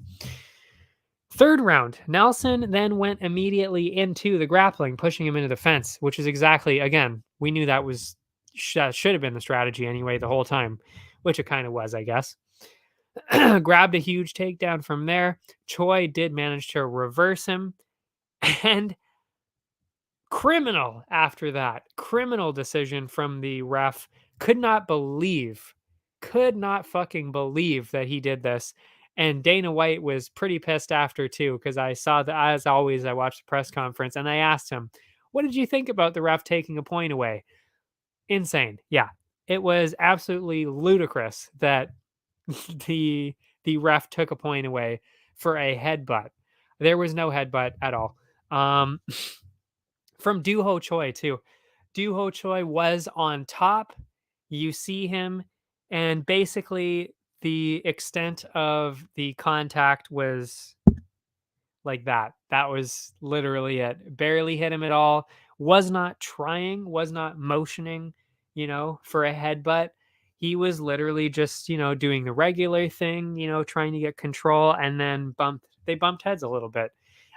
Third round, Nelson then went immediately into the grappling, pushing him into the fence, which is exactly, again, we knew that should have been the strategy anyway the whole time, which it kind of was, I guess. Grabbed a huge takedown from there. Choi did manage to reverse him, and criminal decision from the ref. Could not fucking believe that he did this. And Dana White was pretty pissed after too, because I saw that, as always, I watched the press conference and I asked him, what did you think about the ref taking a point away? Insane. Yeah. It was absolutely ludicrous that the ref took a point away for a headbutt. There was no headbutt at all. From Doo-Ho Choi too. Doo-Ho Choi was on top. You see him, and basically the extent of the contact was like that. That was literally it. Barely hit him at all. Was not trying, was not motioning, for a headbutt. He was literally just, doing the regular thing, trying to get control, and then they bumped heads a little bit.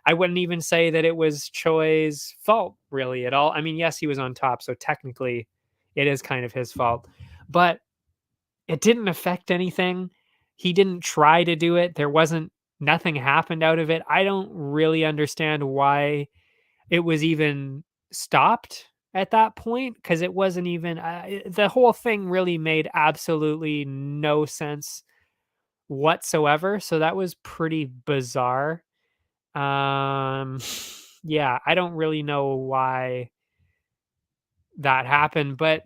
I wouldn't even say that it was Choi's fault really at all. I mean, yes, he was on top, so technically it is kind of his fault, but it didn't affect anything. He didn't try to do it. Nothing happened out of it. I don't really understand why it was even stopped at that point, because it wasn't even the whole thing really made absolutely no sense whatsoever. So that was pretty bizarre. Um, yeah, I don't really know why that happened, but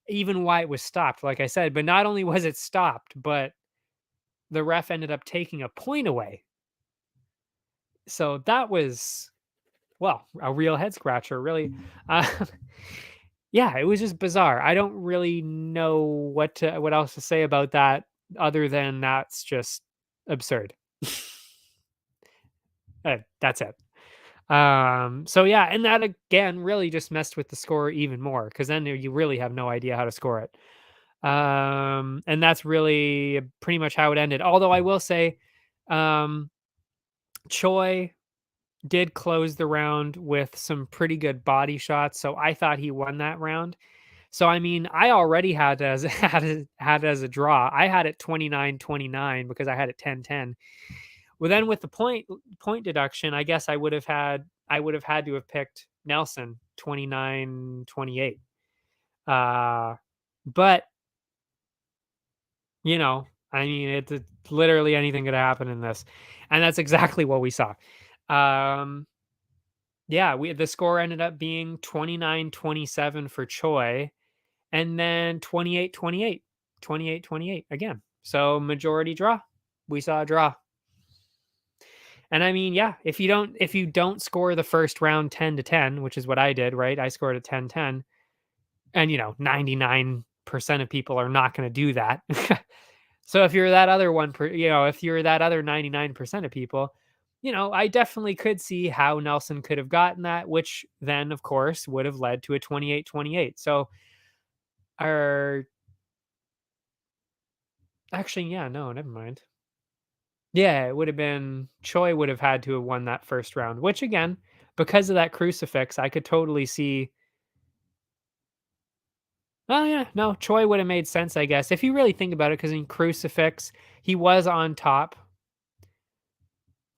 even why it was stopped, like I said. But not only was it stopped, but the ref ended up taking a point away. So that was, well, a real head scratcher, really. Uh, yeah, it was just bizarre. I don't really know what else to say about that other than that's just absurd. That's it. So yeah, and that again really just messed with the score even more because then you really have no idea how to score it. And that's really pretty much how it ended. Although I will say, um, Choi did close the round with some pretty good body shots, so I thought he won that round. So I mean, I already had as had it as a draw. I had it 29-29 because I had it 10-10. Well, then with the point deduction, I guess I would have had to have picked Nelson 29-28. Uh, but I mean, it's literally anything could happen in this, and that's exactly what we saw. Um, yeah, the score ended up being 29-27 for Choi, and then 28-28, 28-28 again. So majority draw. We saw a draw. And I mean, yeah, if you don't score the first round 10-10, which is what I did, right? I scored a 10-10, and 99% of people are not going to do that. So if you're that other if you're that other 99% of people, I definitely could see how Nelson could have gotten that, which then of course would have led to a 28-28. So or actually, yeah, no, never mind. Yeah, it would have been Choi would have had to have won that first round, which again, because of that crucifix, I could totally see. Oh yeah, no, Choi would have made sense, I guess, if you really think about it, because in crucifix, he was on top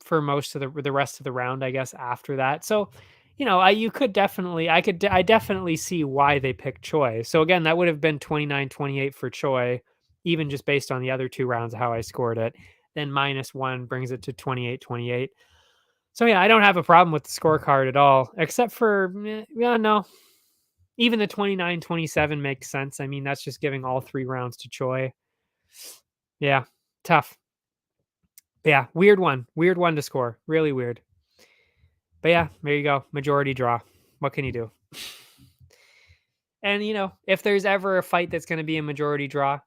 for most of the rest of the round, I guess, after that. So, I definitely see why they picked Choi. So again, that would have been 29-28 for Choi, even just based on the other two rounds of how I scored it. Then -1 brings it to 28-28. So yeah, I don't have a problem with the scorecard at all, except for yeah, no. Even the 29-27 makes sense. I mean, that's just giving all three rounds to Choi. Yeah, tough. Yeah, weird one. Weird one to score. Really weird. But yeah, there you go. Majority draw. What can you do? And if there's ever a fight that's going to be a majority draw,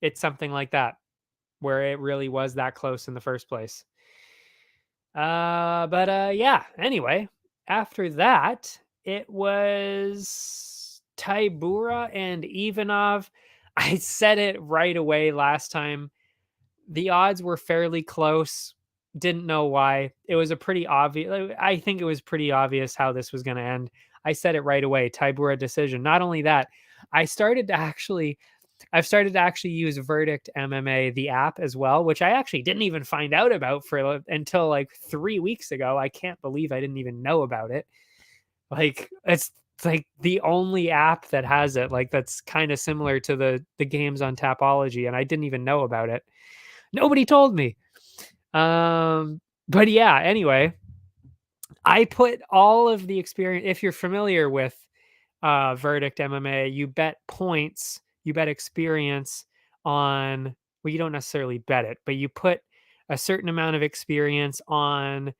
it's something like that where it really was that close in the first place. But yeah, anyway, after that, it was Tybura and Ivanov. I said it right away last time. The odds were fairly close. Didn't know why. It was a pretty obvious. I think it was pretty obvious how this was going to end. I said it right away. Tybura decision. Not only that, I started to actually I've started to actually use Verdict MMA, the app as well, which I actually didn't even find out about until like 3 weeks ago. I can't believe I didn't even know about it. Like it's like the only app that has it. Like that's kind of similar to the games on Tapology, and I didn't even know about it. Nobody told me. But yeah. Anyway, I put all of the experience. If you're familiar with Verdict MMA, you bet points, you bet experience on, well, you don't necessarily bet it, but you put a certain amount of experience on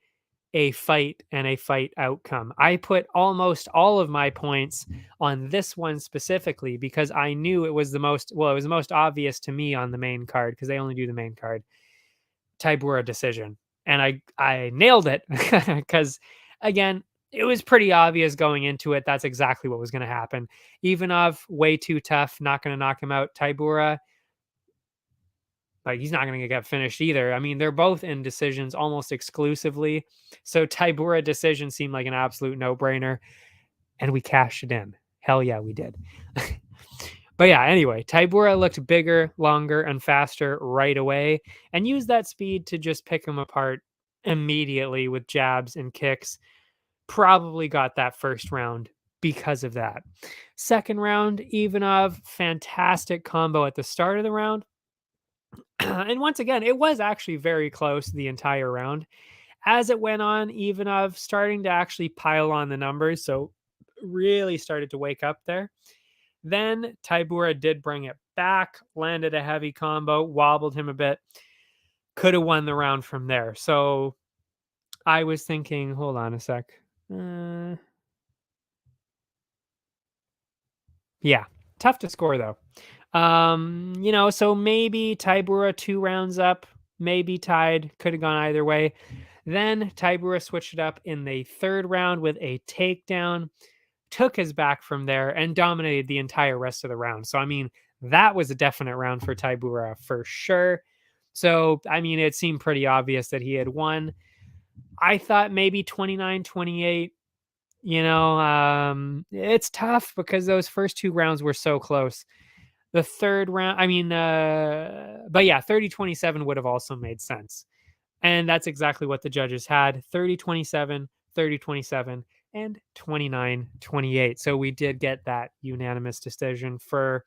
a fight and a fight outcome. I put almost all of my points on this one specifically because I knew it was it was the most obvious to me on the main card because they only do the main card. Tybura decision. And I nailed it because again, it was pretty obvious going into it. That's exactly what was going to happen. Ivanov, way too tough, not going to knock him out. Tybura, like he's not going to get finished either. I mean, they're both in decisions almost exclusively. So Tybura decision seemed like an absolute no-brainer, and we cashed it in. Hell yeah, we did. But yeah, anyway, Tybura looked bigger, longer, and faster right away, and used that speed to just pick him apart immediately with jabs and kicks. Probably got that first round because of that. Second round, Ivanov, fantastic combo at the start of the round. And once again, it was actually very close the entire round. As it went on, even of starting to actually pile on the numbers, so really started to wake up there. Then Taibura did bring it back, landed a heavy combo, wobbled him a bit, could have won the round from there. So I was thinking, hold on a sec. Uh, yeah, tough to score though. So maybe Taibura 2 rounds up, maybe tied, could have gone either way. Then Taibura switched it up in the third round with a takedown, took his back from there, and dominated the entire rest of the round. So, I mean, that was a definite round for Taibura for sure. So, I mean, it seemed pretty obvious that he had won. I thought maybe 29-28. It's tough because those first 2 rounds were so close. The third round, but yeah, 30-27 would have also made sense. And that's exactly what the judges had: 30-27, 30-27, and 29-28. So we did get that unanimous decision for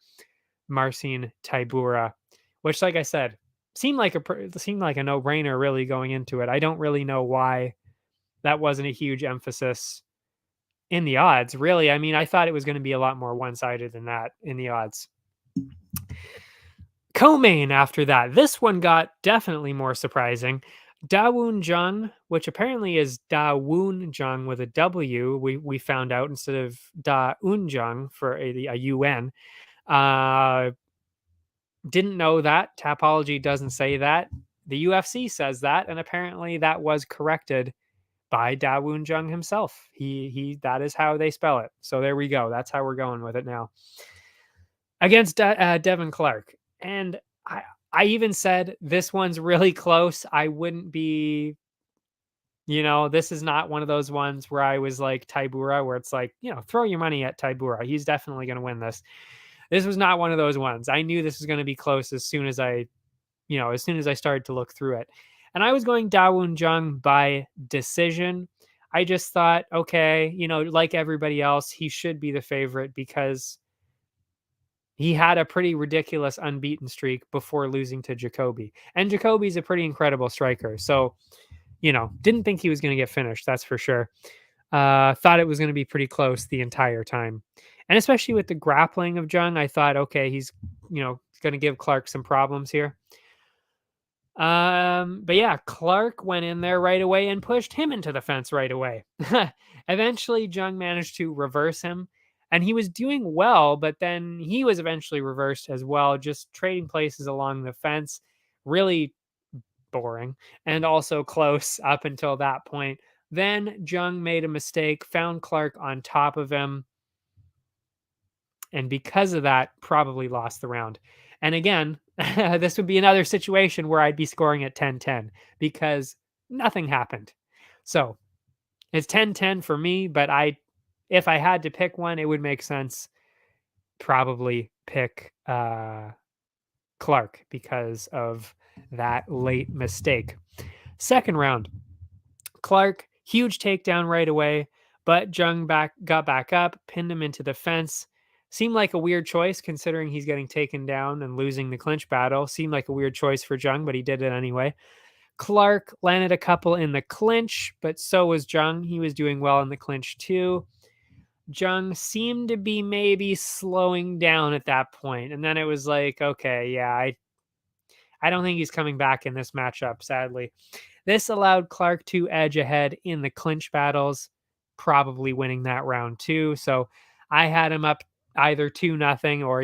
Marcin Tybura, which, like I said, seemed like a no-brainer really going into it. I don't really know why that wasn't a huge emphasis in the odds, really. I mean, I thought it was going to be a lot more one-sided than that in the odds. Co-main after that. This one got definitely more surprising. Dawoon Jung, which apparently is Dawoon Jung with a W, we found out, instead of Da Un Jung for a UN. Uh, didn't know that. Tapology doesn't say that. The UFC says that, and apparently that was corrected by Dawoon Jung himself. He that is how they spell it. So there we go. That's how we're going with it now. Against Devin Clark. And I even said this one's really close. I wouldn't be, this is not one of those ones where I was like Tybura, where it's like, throw your money at Tybura. He's definitely going to win this. This was not one of those ones. I knew this was going to be close as soon as I started to look through it. And I was going Dawoon Jung by decision. I just thought, okay, like everybody else, he should be the favorite because he had a pretty ridiculous unbeaten streak before losing to Jacoby. And Jacoby's a pretty incredible striker. So, didn't think he was going to get finished. That's for sure. Thought it was going to be pretty close the entire time. And especially with the grappling of Jung, I thought, okay, he's, going to give Clark some problems here. But yeah, Clark went in there right away and pushed him into the fence right away. Eventually, Jung managed to reverse him, and he was doing well, but then he was eventually reversed as well, just trading places along the fence. Really boring and also close up until that point. Then Jung made a mistake, found Clark on top of him, and because of that, probably lost the round. And again, this would be another situation where I'd be scoring at 10-10 because nothing happened. So it's 10-10 for me, but if I had to pick one, it would make sense probably pick Clark because of that late mistake. Second round, Clark, huge takedown right away, but Jung got back up, pinned him into the fence. Seemed like a weird choice considering he's getting taken down and losing the clinch battle. Seemed like a weird choice for Jung, but he did it anyway. Clark landed a couple in the clinch, but so was Jung. He was doing well in the clinch too. Jung seemed to be maybe slowing down at that point, and then it was like, okay, yeah, I don't think he's coming back in this matchup, sadly. This allowed Clark to edge ahead in the clinch battles, probably winning that round too. So I had him up either 2-0 or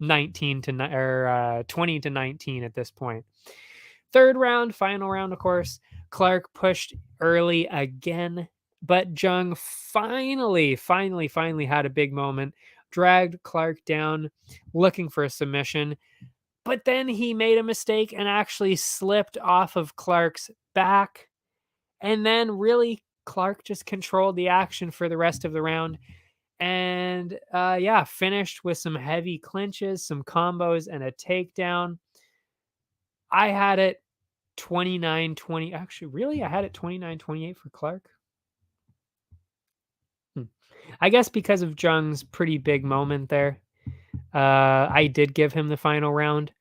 20-19 at this point. Third round, final round, of course. Clark pushed early again, but Jung finally had a big moment, dragged Clark down, looking for a submission. But then he made a mistake and actually slipped off of Clark's back. And then really, Clark just controlled the action for the rest of the round. And finished with some heavy clinches, some combos, and a takedown. I had it 29-20. Actually, really? I had it 29-28 for Clark. I guess because of Jung's pretty big moment there. I did give him the final round.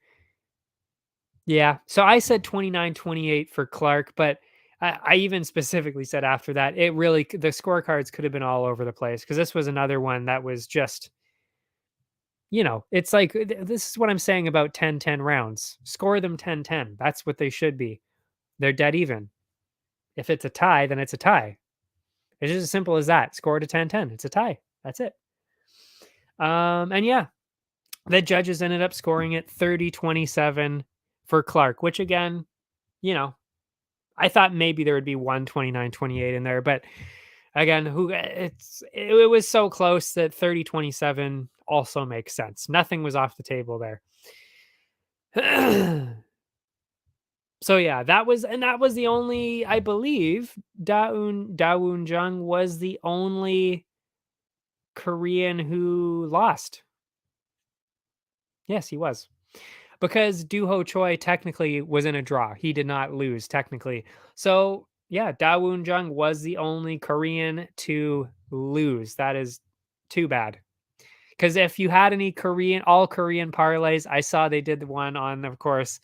Yeah. So I said 29-28 for Clark, but I even specifically said after that, it really the scorecards could have been all over the place because this was another one that was just, it's like this is what I'm saying about 10-10 rounds. Score them 10-10. That's what they should be. They're dead even. If it's a tie, then it's a tie. It's just as simple as that. Score to 10-10. It's a tie. That's it. And yeah, the judges ended up scoring it 30-27 for Clark, which again, you know, I thought maybe there would be one 29-28 in there, but again, it was so close that 30-27 also makes sense. Nothing was off the table there. So yeah, that was the only, I believe, Dawoon Jung was the only Korean who lost. Yes, he was. Because Doo-ho Choi technically was in a draw. He did not lose technically. So, yeah, Dawoon Jung was the only Korean to lose. That is too bad. Because if you had any all Korean parlays, I saw they did the one on, of course,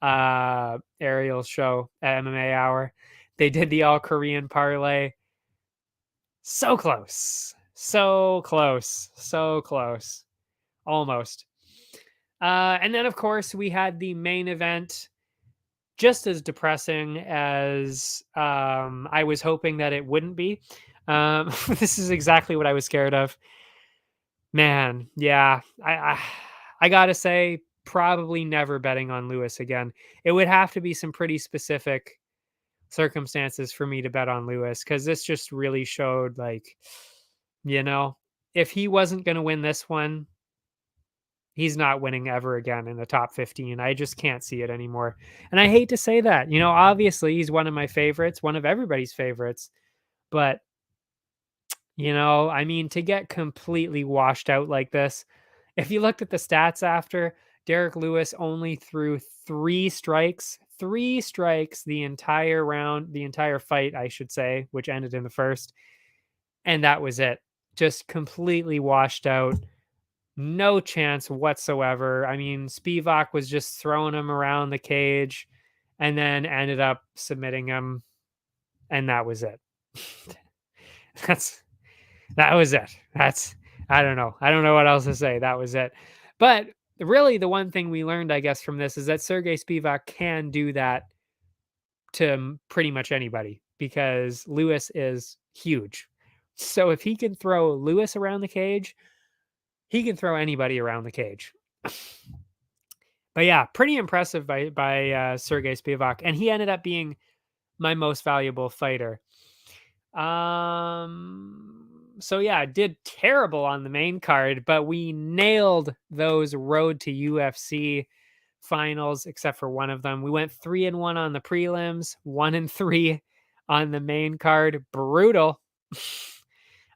Ariel's show at MMA Hour. They did the all Korean parlay. So close. So close. So close. Almost. And then, of course, we had the main event, just as depressing as I was hoping that it wouldn't be. This is exactly what I was scared of. Man, yeah, I gotta say, probably never betting on Lewis again. It would have to be some pretty specific circumstances for me to bet on Lewis because this just really showed, like, you know, if he wasn't going to win this one, he's not winning ever again in the top 15. I just can't see it anymore. And I hate to say that. Obviously he's one of my favorites, one of everybody's favorites. But, I mean, to get completely washed out like this, if you looked at the stats after, Derek Lewis only threw three strikes the entire round, the entire fight, I should say, which ended in the first. And that was it. Just completely washed out. No chance whatsoever. I mean, Spivak was just throwing him around the cage and then ended up submitting him, and that was it. That's that was it. I don't know. I don't know what else to say. That was it. But really the one thing we learned, I guess, from this is that Sergey Spivak can do that to pretty much anybody because Lewis is huge. So if he can throw Lewis around the cage, he can throw anybody around the cage. But yeah, pretty impressive by Sergey Spivak, and he ended up being my most valuable fighter. So yeah, did terrible on the main card, but we nailed those road to UFC finals, except for one of them. We went 3-1 on the prelims, 1-3 on the main card. Brutal.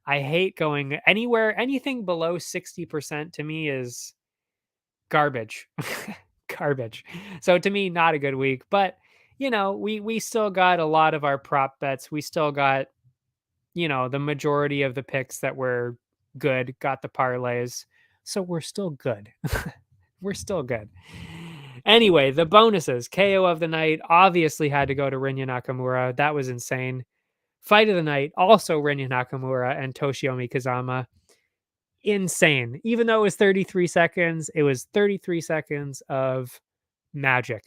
I hate going anywhere. Anything below 60% to me is garbage. Garbage. So to me, not a good week. But we still got a lot of our prop bets. We still got, the majority of the picks that were good, got the parlays. So we're still good. We're still good. Anyway, the bonuses. KO of the night obviously had to go to Rinya Nakamura. That was insane. Fight of the night, also Rinya Nakamura and Toshiomi Kazama. Insane. Even though it was 33 seconds, it was 33 seconds of magic.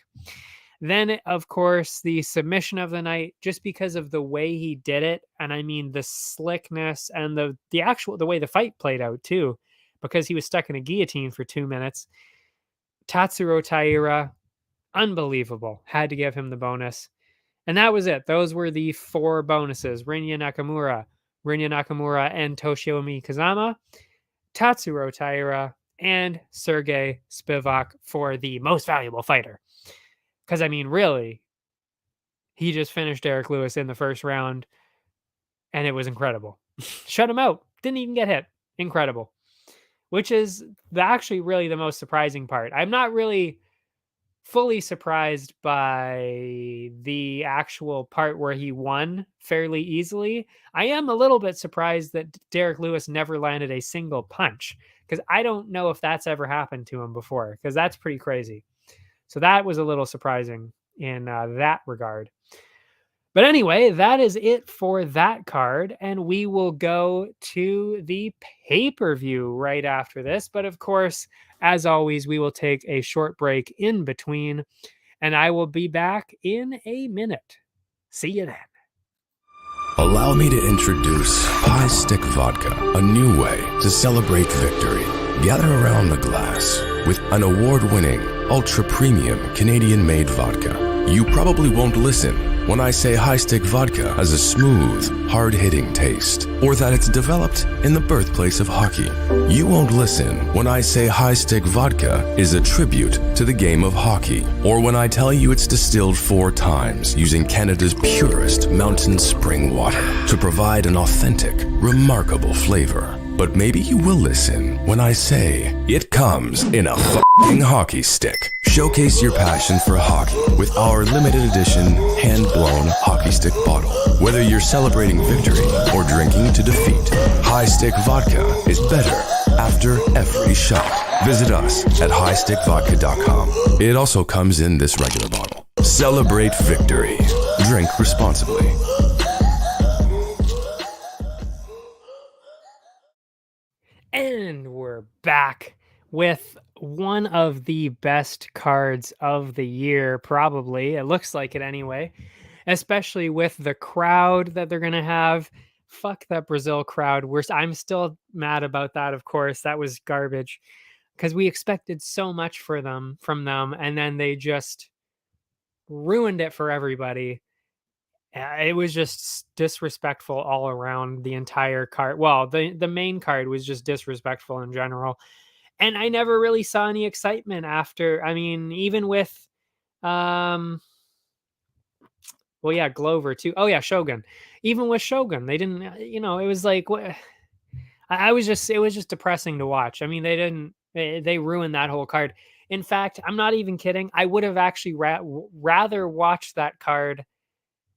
Then, of course, the submission of the night, just because of the way he did it. And I mean, the slickness and the way the fight played out too, because he was stuck in a guillotine for 2 minutes. Tatsuro Taira, unbelievable. Had to give him the bonus. And that was it. Those were the 4 bonuses. Rinya Nakamura, and Toshiomi Kazama, Tatsuro Taira, and Sergey Spivak for the most valuable fighter. Because, I mean, really, he just finished Derek Lewis in the first round, and it was incredible. Shut him out. Didn't even get hit. Incredible. Which is actually really the most surprising part. I'm not really fully surprised by the actual part where he won fairly easily. I am a little bit surprised that Derek Lewis never landed a single punch, because I don't know if that's ever happened to him before, because that's pretty crazy. So that was a little surprising in that regard. But anyway, that is it for that card. And we will go to the pay-per-view right after this. But of course, as always, we will take a short break in between, and I will be back in a minute. See you then. Allow me to introduce High Stick Vodka, a new way to celebrate victory. Gather around the glass with an award-winning, ultra-premium Canadian-made vodka. You probably won't listen when I say High Stick Vodka has a smooth, hard-hitting taste, or that it's developed in the birthplace of hockey. You won't listen when I say High Stick Vodka is a tribute to the game of hockey, or when I tell you it's distilled 4 times using Canada's purest mountain spring water to provide an authentic, remarkable flavor. But maybe you will listen when I say it comes in a f***ing hockey stick. Showcase your passion for hockey with our limited edition hand-blown hockey stick bottle. Whether you're celebrating victory or drinking to defeat, High Stick Vodka is better after every shot. Visit us at highstickvodka.com. It also comes in this regular bottle. Celebrate victory. Drink responsibly. And we're back with one of the best cards of the year, probably. It looks like it anyway, especially with the crowd that they're going to have. Fuck that Brazil crowd. I'm still mad about that, of course. That was garbage because we expected so much from them, and then they just ruined it for everybody. It was just disrespectful all around the entire card. Well, the main card was just disrespectful in general. And I never really saw any excitement after. I mean, even with well, yeah, Glover too. Oh yeah, Shogun. Even with Shogun, they didn't, it was like what I was just it was just depressing to watch. I mean, they ruined that whole card. In fact, I'm not even kidding. I would have actually rather watched that card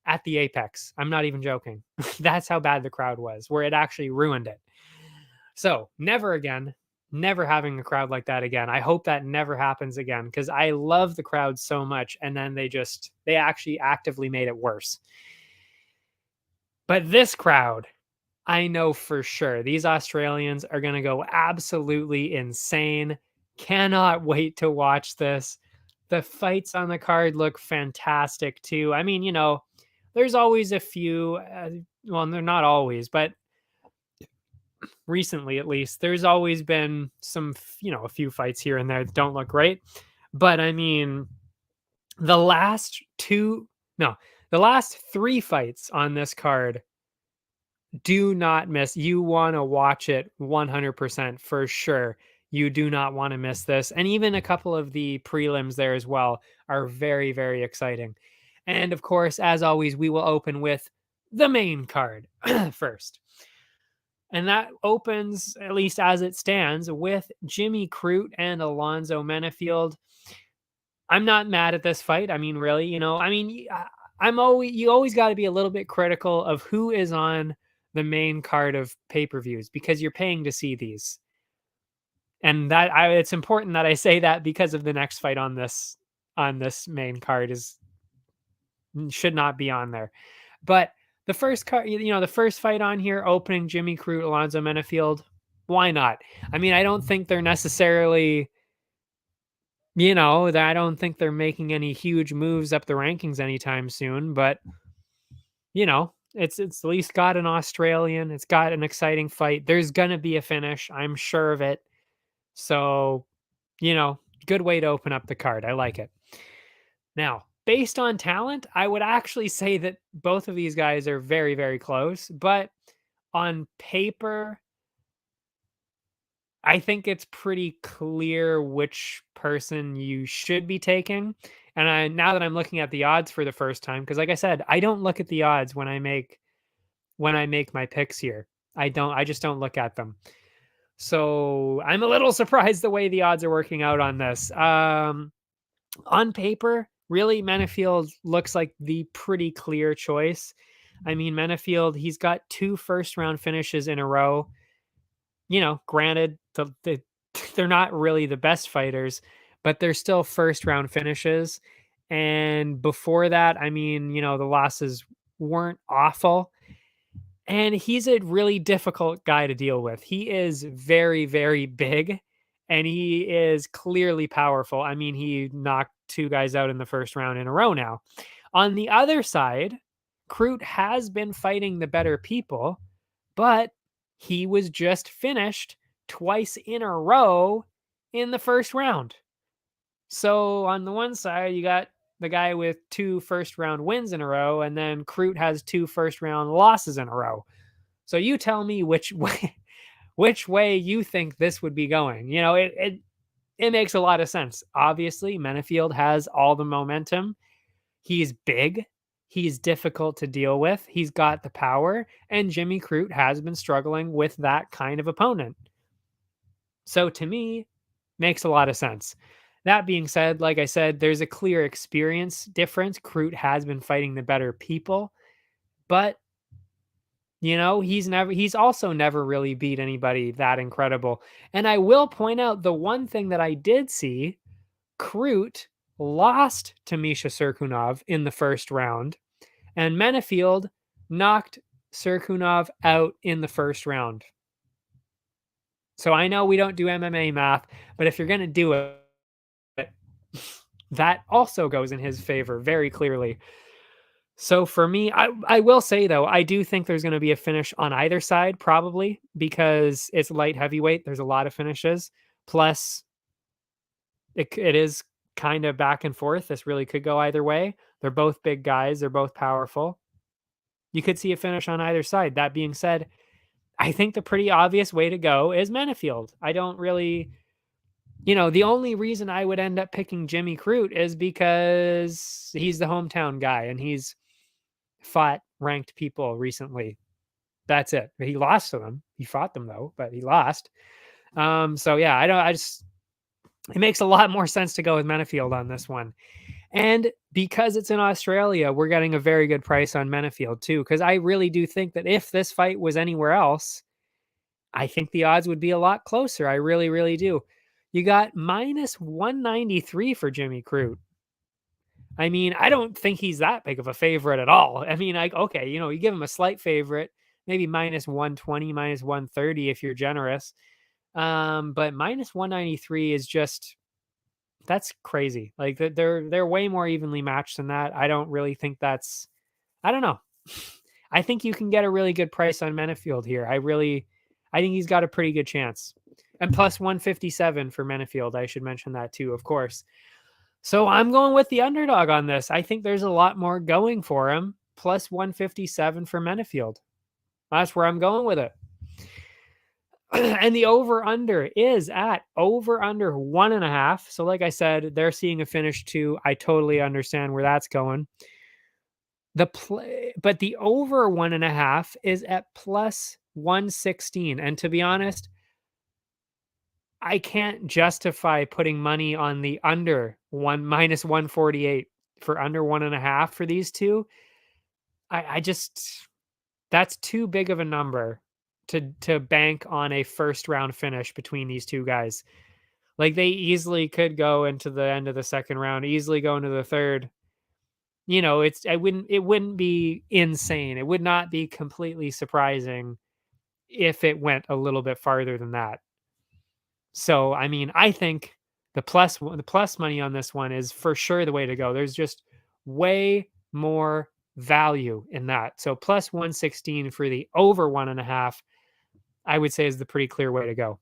at the Apex. I'm not even joking. That's how bad the crowd was, where it actually ruined it. So never again, never having a crowd like that again. I hope that never happens again because I love the crowd so much. And then they actually actively made it worse. But this crowd, I know for sure these Australians are going to go absolutely insane. Cannot wait to watch this. The fights on the card look fantastic too. I mean, there's always a few, well, they're not always, but recently at least, there's always been some, a few fights here and there that don't look great. But I mean, the last 3 fights on this card, do not miss. You want to watch it 100% for sure. You do not want to miss this. And even a couple of the prelims there as well are very, very exciting. And of course, as always, we will open with the main card first. And that opens, at least as it stands, with Jimmy Crute and Alonzo Menifield. I'm not mad at this fight. I mean, really, you always got to be a little bit critical of who is on the main card of pay-per-views because you're paying to see these. And it's important that I say that because of the next fight on this main card should not be on there. But the first card, the first fight on here, opening Jimmy Crute, Alonzo Menifield, why not? I mean, I don't think they're necessarily, I don't think they're making any huge moves up the rankings anytime soon, but it's at least got an Australian. It's got an exciting fight. There's gonna be a finish. I'm sure of it. So, good way to open up the card. I like it. Now, based on talent, I would actually say that both of these guys are very, very close. But on paper, I think it's pretty clear which person you should be taking. And now that I'm looking at the odds for the first time, because like I said, I don't look at the odds when I make my picks here. I just don't look at them. So I'm a little surprised the way the odds are working out on this. On paper, really, Menifield looks like the pretty clear choice. I mean, Menifield, he's got 2 first-round finishes in a row. Granted, they're not really the best fighters, but they're still first round finishes. And before that, I mean, the losses weren't awful. And he's a really difficult guy to deal with. He is very, very big and he is clearly powerful. I mean, he knocked two guys out in the first round in a row now. On the other side, Crute has been fighting the better people, but he was just finished twice in a row in the first round. So on the one side, you got the guy with two first round wins in a row, and then Crute has two first round losses in a row. So you tell me which way you think this would be going. It makes a lot of sense. Obviously, Menefield has all the momentum. He's big. He's difficult to deal with. He's got the power, and Jimmy Crute has been struggling with that kind of opponent. So to me, makes a lot of sense. That being said, like I said, there's a clear experience difference. Crute has been fighting the better people, but he's also never really beat anybody that incredible. And I will point out the one thing that I did see, Crute lost to Misha Serkunov in the first round, and Menefield knocked Serkunov out in the first round. So I know we don't do MMA math, but if you're going to do it, that also goes in his favor very clearly. So for me, I will say though, I do think there's going to be a finish on either side, probably because it's light heavyweight. There's a lot of finishes. Plus, it is kind of back and forth. This really could go either way. They're both big guys. They're both powerful. You could see a finish on either side. That being said, I think the pretty obvious way to go is Menefield. I don't really, the only reason I would end up picking Jimmy Crute is because he's the hometown guy and he's fought ranked people recently. That's it. He lost to them. He fought them though, but he lost. So yeah, it makes a lot more sense to go with Menefield on this one. And because it's in Australia, we're getting a very good price on Menefield too. Because I really do think that if this fight was anywhere else, I think the odds would be a lot closer. I really, really do. You got minus 193 for Jimmy Crute. I mean, I don't think he's that big of a favorite at all. I mean, okay, you give him a slight favorite, maybe minus 120, minus 130 if you're generous. But minus 193 is just, that's crazy. Like they're way more evenly matched than that. I don't really think that's, I don't know. I think you can get a really good price on Menefield here. I think he's got a pretty good chance. And plus 157 for Menefield. I should mention that too, of course. So I'm going with the underdog on this. I think there's a lot more going for him. Plus 157 for Menefield. That's where I'm going with it. And the over-under is at over-under 1.5. So like I said, they're seeing a finish too. I totally understand where that's going. But the over 1.5 is at plus 116. And to be honest, I can't justify putting money on the under minus 148 for under 1.5 for these two. I just, that's too big of a number to bank on a first round finish between these two guys. Like they easily could go into the end of the second round, easily go into the third. It wouldn't be insane. It would not be completely surprising if it went a little bit farther than that. So, I mean, I think the plus money on this one is for sure the way to go. There's just way more value in that. So plus 116 for the over 1.5, I would say is the pretty clear way to go.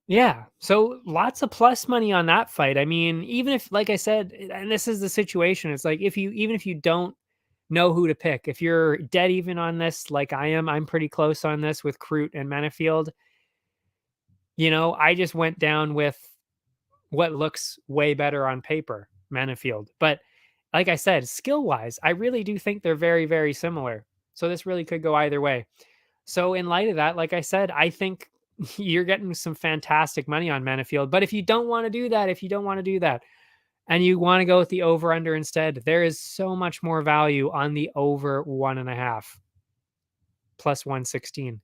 Yeah. So lots of plus money on that fight. I mean, even if, like I said, and this is the situation, it's like even if you don't know who to pick, if you're dead even on this, like I am, I'm pretty close on this with Crute and Menefield. I just went down with what looks way better on paper, Menefield. But like I said, skill wise, I really do think they're very, very similar. So this really could go either way. So in light of that, like I said, I think you're getting some fantastic money on Menefield. But if you don't want to do that, and you want to go with the over under instead, there is so much more value on the over 1.5 plus 116.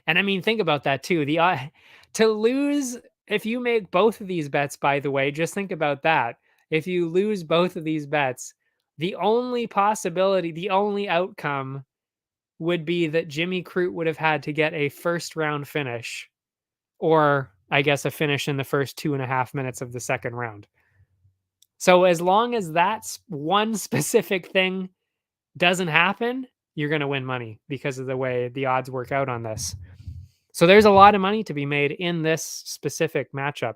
And I mean, think about that too. To lose, if you make both of these bets, by the way, just think about that. If you lose both of these bets, the only possibility, the only outcome would be that Jimmy Crute would have had to get a first round finish, or I guess a finish in the first 2.5 minutes of the second round. So as long as that's one specific thing doesn't happen, you're going to win money because of the way the odds work out on this. So there's a lot of money to be made in this specific matchup.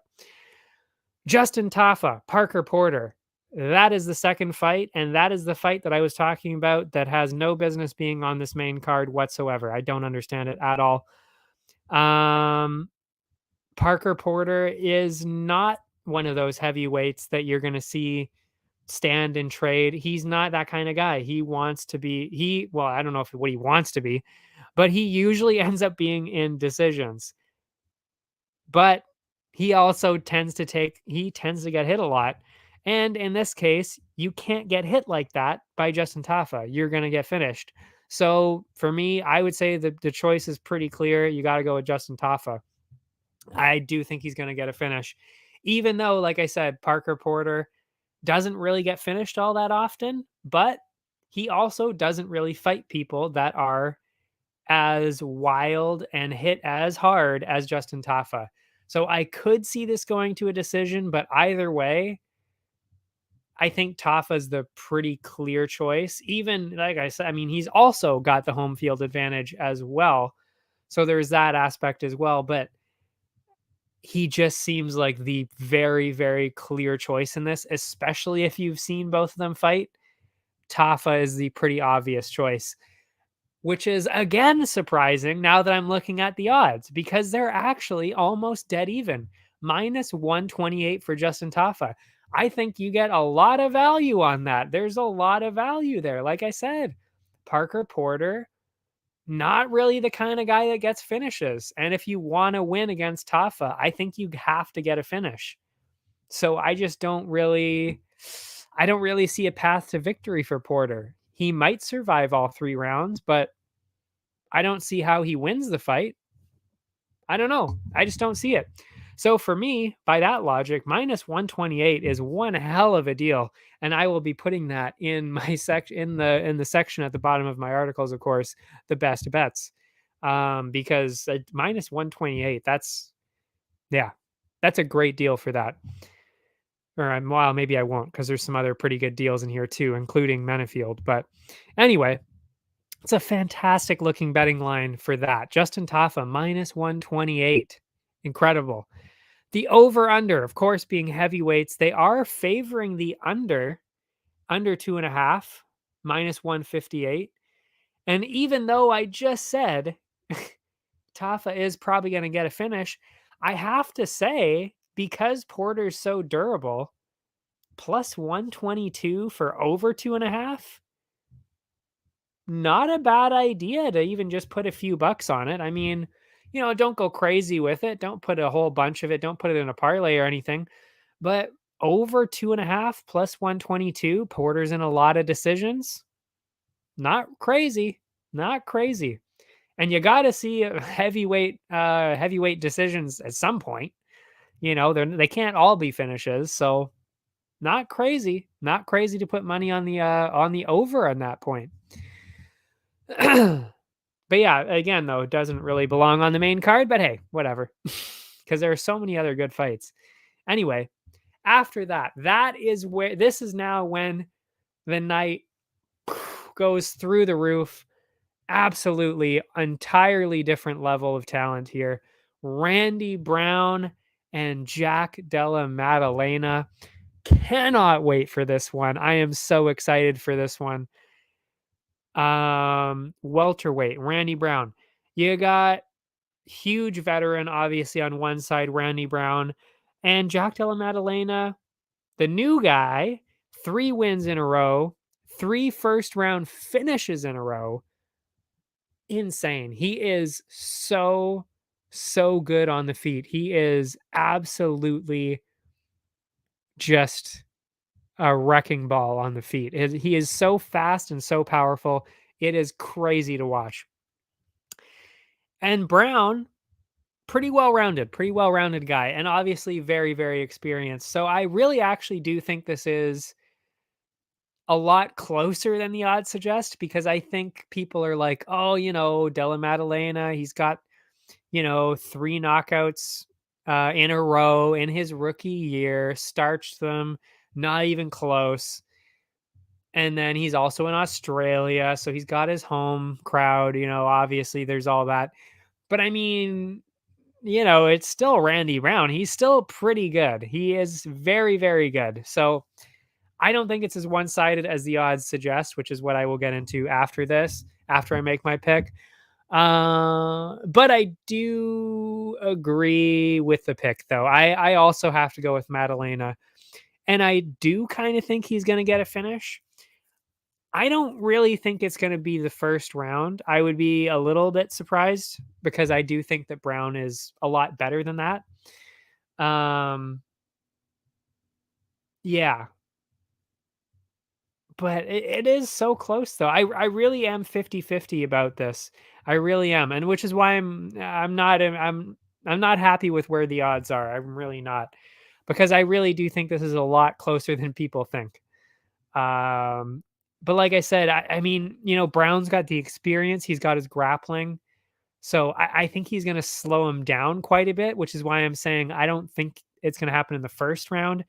Justin Tafa, Parker Porter. That is the second fight, and that is the fight that I was talking about that has no business being on this main card whatsoever. I don't understand it at all. Parker Porter is not one of those heavyweights that you're going to see stand and trade. He's not that kind of guy. He wants to be, well, I don't know what he wants to be, but he usually ends up being in decisions. But he also tends to get hit a lot. And in this case, you can't get hit like that by Justin Tafa. You're going to get finished. So for me, I would say the choice is pretty clear. You got to go with Justin Tafa. I do think he's going to get a finish, even though, like I said, Parker Porter doesn't really get finished all that often, but he also doesn't really fight people that are as wild and hit as hard as Justin Tafa. So I could see this going to a decision, but either way, I think Tafa's the pretty clear choice. Even like I said, I mean, he's also got the home field advantage as well. So there's that aspect as well, but he just seems like the very, very clear choice in this, especially if you've seen both of them fight. Tafa is the pretty obvious choice, which is again surprising now that I'm looking at the odds because they're actually almost dead even. Minus 128 for Justin Tafa. I think you get a lot of value on that. There's a lot of value there. Like I said, Parker Porter, not really the kind of guy that gets finishes. And if you want to win against Tafa, I think you have to get a finish. So I don't really see a path to victory for Porter. He might survive all 3 rounds, but I don't see how he wins the fight. I don't know. I just don't see it. So for me, by that logic, minus 128 is one hell of a deal, and I will be putting that in my section in the section at the bottom of my articles, of course, the best bets. Because minus 128, that's a great deal for that. Or well, maybe I won't because there's some other pretty good deals in here too, including Menafield. But anyway, it's a fantastic looking betting line for that. Justin Tafa, minus 128. Incredible. The over-under, of course, being heavyweights, they are favoring the under 2.5, minus 158. And even though I just said Tafa is probably going to get a finish, I have to say, because Porter's so durable, plus 122 for over 2.5, not a bad idea to even just put a few bucks on it. I mean, don't go crazy with it. Don't put a whole bunch of it. Don't put it in a parlay or anything. But over 2.5 plus 122, Porter's in a lot of decisions. Not crazy. Not crazy. And you got to see heavyweight decisions at some point. They can't all be finishes. So not crazy. Not crazy to put money on the over on that point. But yeah, again, though, it doesn't really belong on the main card, but hey, whatever. Because there are so many other good fights. Anyway, after that, this is now when the night goes through the roof. Absolutely, entirely different level of talent here. Randy Brown and Jack Della Maddalena. Cannot wait for this one. I am so excited for this one. Welterweight, Randy Brown. You got huge veteran, obviously, on one side, Randy Brown, and Jack Della Maddalena, the new guy, 3 wins in a row, 3 first-round finishes in a row. Insane. He is so good on the feet. He is absolutely just a wrecking ball on the feet. He is so fast and so powerful. It is crazy to watch. And Brown, pretty well rounded guy, and obviously very, very experienced. So I really actually do think this is a lot closer than the odds suggest because I think people are like, oh, Della Maddalena, he's got, 3 knockouts in a row in his rookie year, starched them, not even close. And then he's also in Australia, so he's got his home crowd, obviously there's all that. But I mean, it's still Randy Brown. He's still pretty good. He is very, very good. So I don't think it's as one sided as the odds suggest, which is what I will get into after this, after I make my pick. But I do agree with the pick, though. I also have to go with Madalena, and I do kind of think he's going to get a finish. I don't really think it's going to be the first round. I would be a little bit surprised because I do think that Brown is a lot better than that. Um, yeah, but it is so close though. I really am 50-50 about this. I really am. And which is why I'm not happy with where the odds are. I'm really not. Because I really do think this is a lot closer than people think. Um but like I said, I mean, Brown's got the experience, he's got his grappling. So I think he's gonna slow him down quite a bit, which is why I'm saying I don't think it's gonna happen in the first round.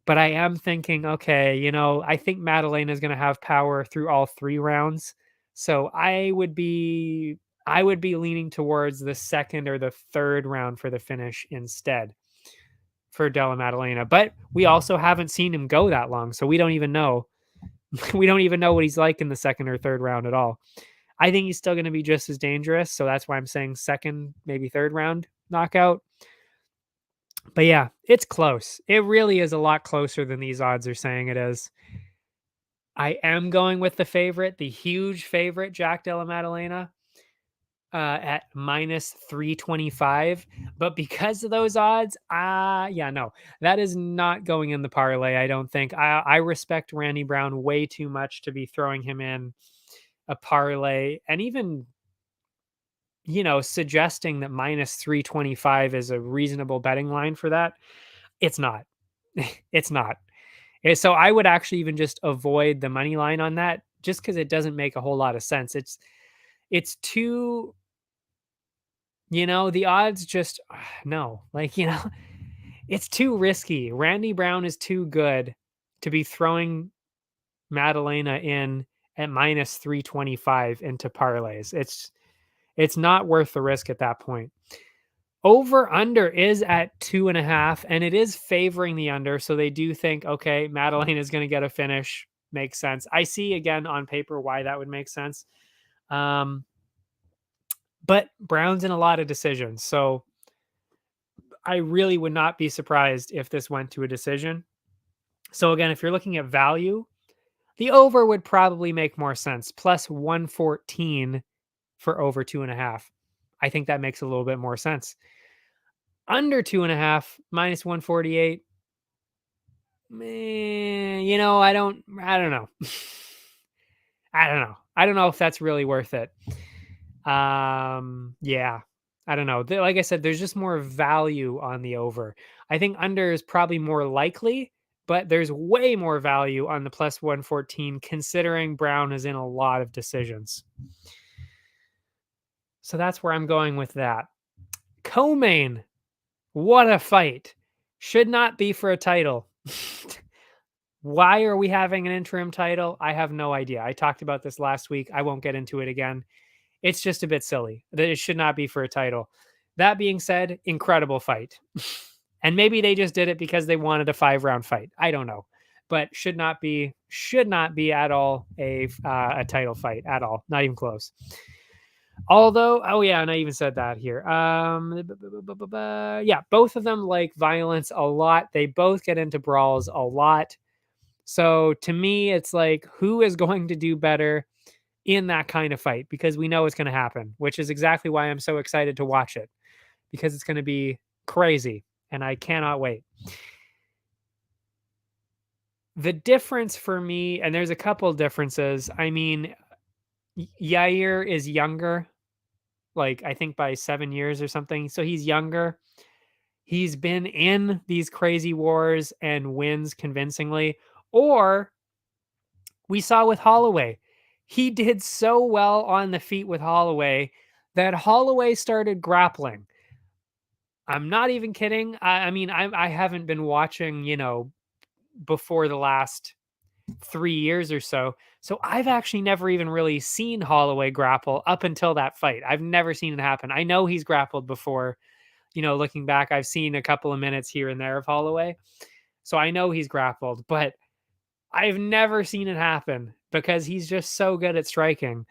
But I am thinking, okay, I think Madalena is going to have power through all 3 rounds. So I would be leaning towards the second or the third round for the finish instead for Della Maddalena. But we also haven't seen him go that long, so we don't even know. We don't even know what he's like in the second or third round at all. I think he's still going to be just as dangerous, so that's why I'm saying second, maybe third round knockout. But yeah, it's close. It really is a lot closer than these odds are saying it is. I am going with the favorite, the huge favorite, Jack Della Maddalena, at minus 325. But because of those odds, yeah, no, that is not going in the parlay. I don't think. I respect Randy Brown way too much to be throwing him in a parlay and even, suggesting that minus 325 is a reasonable betting line for that. It's not. It's not. So I would actually even just avoid the money line on that just because it doesn't make a whole lot of sense. It's too, the odds just no, like, it's too risky. Randy Brown is too good to be throwing Madalena in at minus 325 into parlays. It's not worth the risk at that point. Over under is at 2.5, and it is favoring the under. So they do think, okay, Madeline is going to get a finish. Makes sense. I see again on paper why that would make sense. But Brown's in a lot of decisions. So I really would not be surprised if this went to a decision. So again, if you're looking at value, the over would probably make more sense. Plus 114 for over 2.5. I think that makes a little bit more sense. Under 2.5, minus 148. I don't know. I don't know. I don't know if that's really worth it. Yeah, I don't know. Like I said, there's just more value on the over. I think under is probably more likely, but there's way more value on the plus 114 considering Brown is in a lot of decisions. So that's where I'm going with that. Co-main, what a fight. Should not be for a title. Why are we having an interim title? I have no idea. I talked about this last week. I won't get into it again. It's just a bit silly that it should not be for a title. That being said, incredible fight. And maybe they just did it because they wanted a 5-round fight. I don't know. But should not be at all a title fight at all. Not even close. Although, oh yeah, and I even said that here. Yeah, both of them like violence a lot. They both get into brawls a lot. So to me, it's like, who is going to do better in that kind of fight? Because we know it's going to happen, which is exactly why I'm so excited to watch it, because it's going to be crazy and I cannot wait. The difference for me, and there's a couple differences. I mean, Yair is younger. like I think by 7 years or something. So he's younger. He's been in these crazy wars and wins convincingly. Or we saw with Holloway. He did so well on the feet with Holloway that Holloway started grappling. I'm not even kidding. I mean, I haven't been watching, before the last 3 years or so. So I've actually never even really seen Holloway grapple up until that fight. I've never seen it happen. I know he's grappled before. Looking back, I've seen a couple of minutes here and there of Holloway. So I know he's grappled, but I've never seen it happen because he's just so good at striking.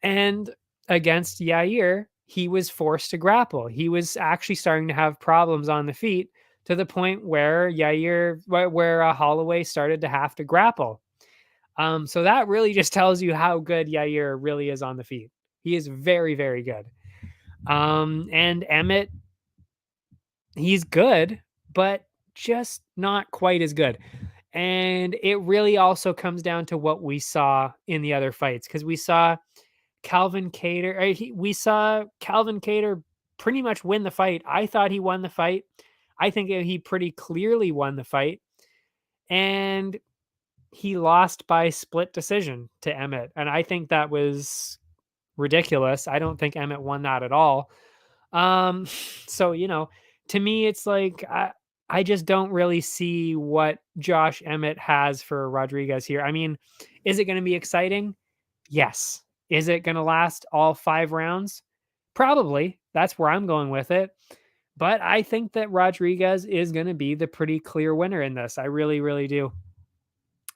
And against Yair, he was forced to grapple. He was actually starting to have problems on the feet to the point where Holloway started to have to grapple. So that really just tells you how good Yair really is on the feet. He is very, very good. And Emmett, he's good, but just not quite as good. And it really also comes down to what we saw in the other fights, because we saw Calvin Kattar. We saw Calvin Kattar pretty much win the fight. I thought he won the fight. I think he pretty clearly won the fight, and he lost by split decision to Emmett, and I think that was ridiculous. I don't think Emmett won that at all. So to me, it's like I just don't really see what Josh Emmett has for Rodriguez here. I mean, is it going to be exciting? Yes. Is it going to last all 5 rounds? Probably. That's where I'm going with it. But I think that Rodriguez is going to be the pretty clear winner in this. I really, really do.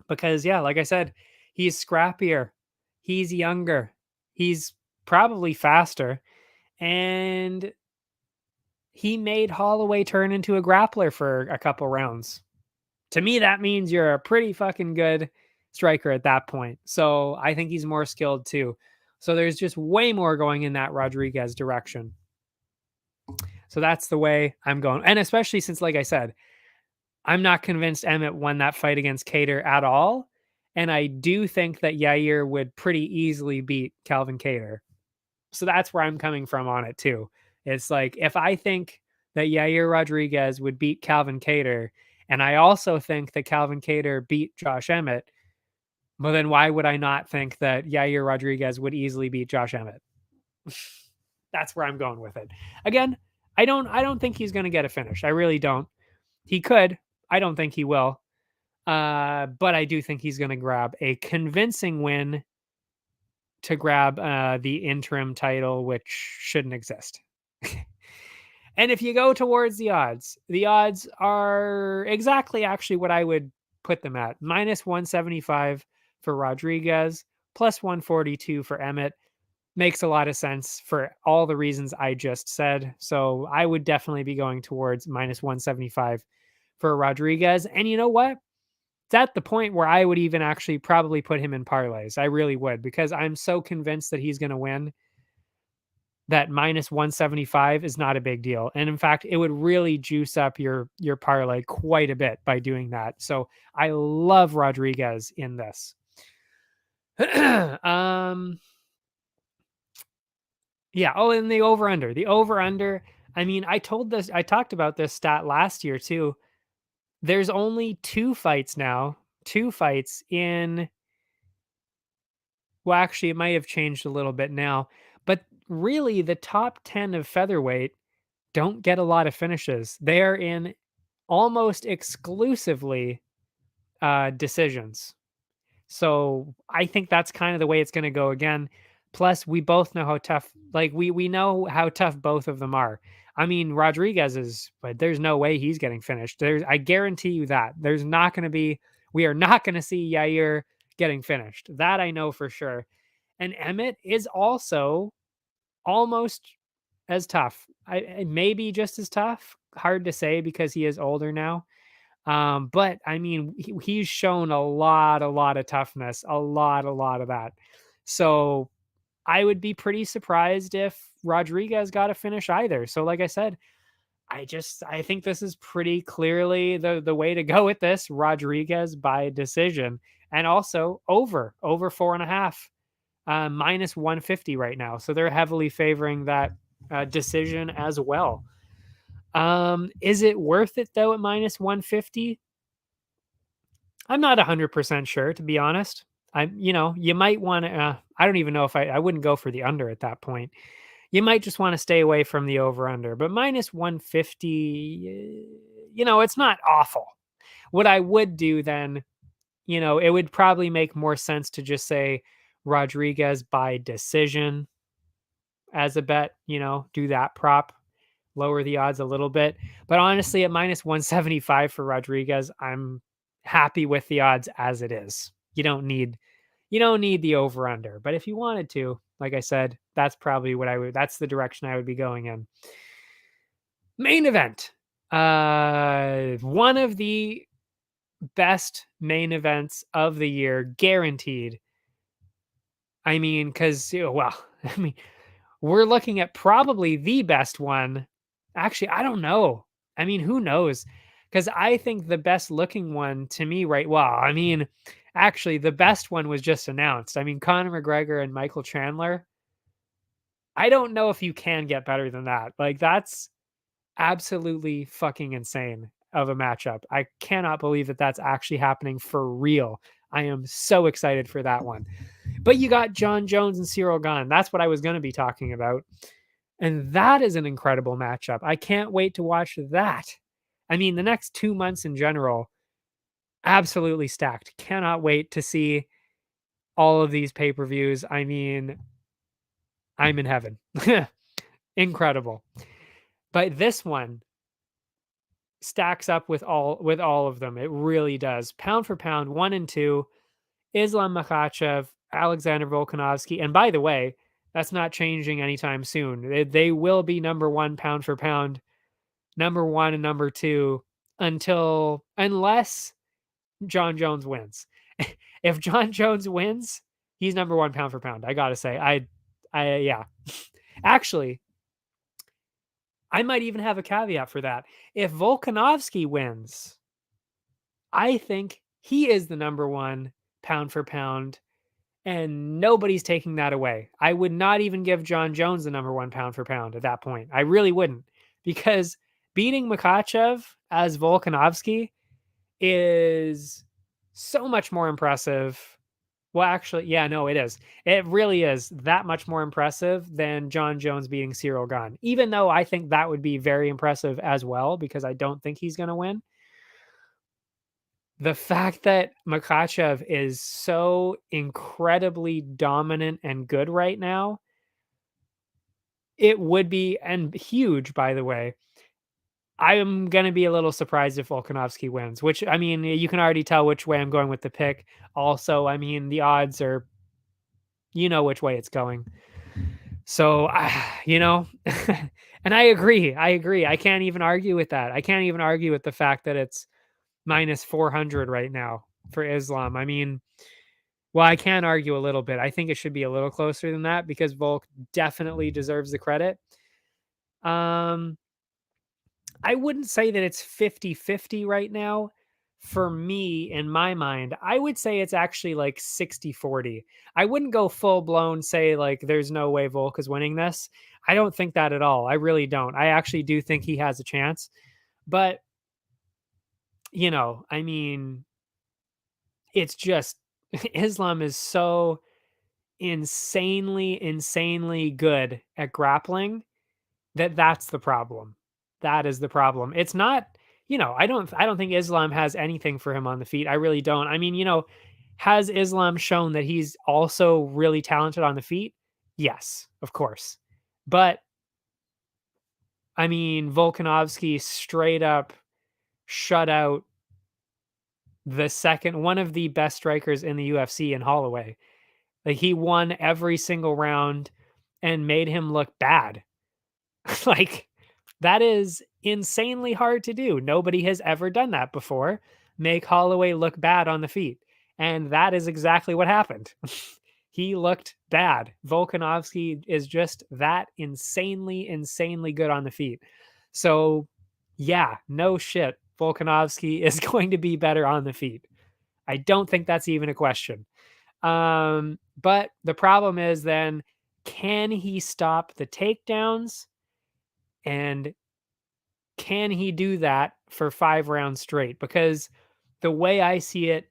Because, yeah, like I said, he's scrappier. He's younger. He's probably faster. And he made Holloway turn into a grappler for a couple rounds. To me, that means you're a pretty fucking good striker at that point. So I think he's more skilled too. So there's just way more going in that Rodriguez direction. So that's the way I'm going. And especially since, like I said, I'm not convinced Emmett won that fight against Kattar at all. And I do think that Yair would pretty easily beat Calvin Kattar. So that's where I'm coming from on it too. It's like, if I think that Yair Rodriguez would beat Calvin Kattar, and I also think that Calvin Kattar beat Josh Emmett, well, then why would I not think that Yair Rodriguez would easily beat Josh Emmett? That's where I'm going with it. Again, I don't think he's going to get a finish. I really don't. He could. I don't think he will. But I do think he's going to grab a convincing win to grab the interim title, which shouldn't exist. And if you go towards the odds are exactly actually what I would put them at. -175 for Rodriguez, +142 for Emmett. Makes a lot of sense for all the reasons I just said. So I would definitely be going towards -175 for Rodriguez. And you know what? It's at the point where I would even actually probably put him in parlays. I really would, because I'm so convinced that he's going to win that -175 is not a big deal. And in fact, it would really juice up your parlay quite a bit by doing that. So I love Rodriguez in this. Yeah. Oh, and the over under. The over under. I mean, I talked about this stat last year too. There's only 2 fights now. 2 fights in, well, actually, it might have changed a little bit now, but really the top 10 of featherweight don't get a lot of finishes. They're in almost exclusively decisions. So I think that's kind of the way it's going to go again. Plus, we both know how tough, like we know how tough both of them are. I mean, Rodriguez is, but there's no way he's getting finished. I guarantee you that we are not going to see Yair getting finished. That I know for sure. And Emmett is also almost as tough. Maybe just as tough. Hard to say because he is older now. But I mean, he's shown a lot of toughness, a lot of that. So I would be pretty surprised if Rodriguez got a finish either. So like I said, I think this is pretty clearly the way to go with this. Rodriguez by decision, and also over 4.5. minus 150 right now. So they're heavily favoring that decision as well. Is it worth it though at minus 150? I'm not 100% sure, to be honest. You might want to, I don't even know if I wouldn't go for the under at that point. You might just want to stay away from the over under, but minus 150, it's not awful. What I would do then, it would probably make more sense to just say Rodriguez by decision as a bet, do that prop, lower the odds a little bit. But honestly, at minus 175 for Rodriguez, I'm happy with the odds as it is. You don't need the over under, but if you wanted to, like I said, that's probably that's the direction I would be going in. Main event. One of the best main events of the year, guaranteed. I mean, because, we're looking at probably the best one. Actually, I don't know. I mean, who knows? Because I think the best looking one to me, right? Well, I mean, actually, the best one was just announced. I mean, Conor McGregor and Michael Chandler. I don't know if you can get better than that. Like, that's absolutely fucking insane of a matchup. I cannot believe that that's actually happening for real. I am so excited for that one. But you got John Jones and Cyril Gane. That's what I was going to be talking about. And that is an incredible matchup. I can't wait to watch that. I mean, the next 2 months in general, absolutely stacked. Cannot wait to see all of these pay-per-views. I mean, I'm in heaven. Incredible. But this one stacks up with all of them. It really does. Pound for pound, 1 and 2, Islam Makhachev, Alexander Volkanovski. And by the way, that's not changing anytime soon. They will be number 1 pound for pound, number 1 and number 2 unless John Jones wins. If John Jones wins, he's number 1 pound for pound. I got to say. Yeah. Actually, I might even have a caveat for that. If Volkanovski wins, I think he is the number 1 pound for pound, and nobody's taking that away. I would not even give John Jones the number 1 pound for pound at that point. I really wouldn't, because beating Makhachev as Volkanovski is so much more impressive. Well, actually, yeah, no, it is. It really is that much more impressive than John Jones beating Cyril Gane, even though I think that would be very impressive as well, because I don't think he's going to win. The fact that Makhachev is so incredibly dominant and good right now, it would be, and huge, by the way. I am going to be a little surprised if Volkanovski wins, which, I mean, you can already tell which way I'm going with the pick. Also, I mean, the odds are, which way it's going. So, and I agree. I can't even argue with that. I can't even argue with the fact that it's minus 400 right now for Islam. I mean, well, I can argue a little bit. I think it should be a little closer than that because Volk definitely deserves the credit. I wouldn't say that it's 50-50 right now. For me, in my mind, I would say it's actually like 60-40. I wouldn't go full blown say like there's no way Volk is winning this. I don't think that at all. I really don't. I actually do think he has a chance. But, I mean, it's just Islam is so insanely good at grappling that's the problem. That is the problem. It's not, I don't think Islam has anything for him on the feet. I really don't. I mean, has Islam shown that he's also really talented on the feet? Yes, of course. But I mean, Volkanovski straight up shut out one of the best strikers in the UFC in Holloway. Like, he won every single round and made him look bad. Like, that is insanely hard to do. Nobody has ever done that before. Make Holloway look bad on the feet. And that is exactly what happened. He looked bad. Volkanovski is just that insanely good on the feet. So, yeah, no shit. Volkanovski is going to be better on the feet. I don't think that's even a question. But the problem is then, can he stop the takedowns? And can he do that for 5 rounds straight? Because the way I see it,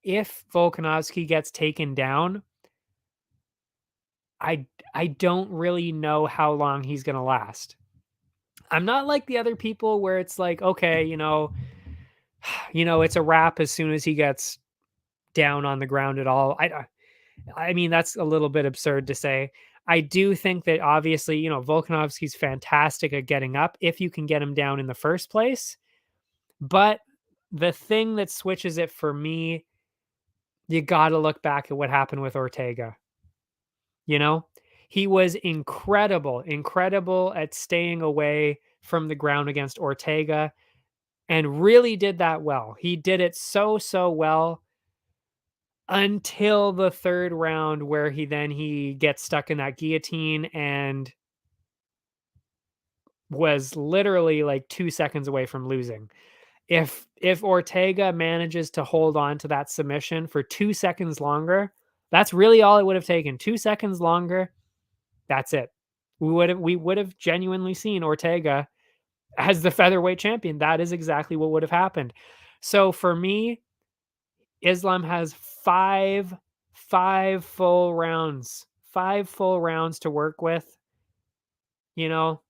if Volkanovski gets taken down, I don't really know how long he's gonna last. I'm not like the other people where it's like, okay, it's a wrap as soon as he gets down on the ground at all. I mean, that's a little bit absurd to say. I do think that obviously, Volkanovski's fantastic at getting up if you can get him down in the first place. But the thing that switches it for me, you got to look back at what happened with Ortega. You know, he was incredible at staying away from the ground against Ortega and really did that well. He did it so well until the third round where he gets stuck in that guillotine and was literally like 2 seconds away from losing. If Ortega manages to hold on to that submission for 2 seconds longer, that's really all it would have taken. 2 seconds longer, that's it. We would have genuinely seen Ortega as the featherweight champion. That is exactly what would have happened. So for me, Islam has five full rounds, 5 full rounds to work with. You know,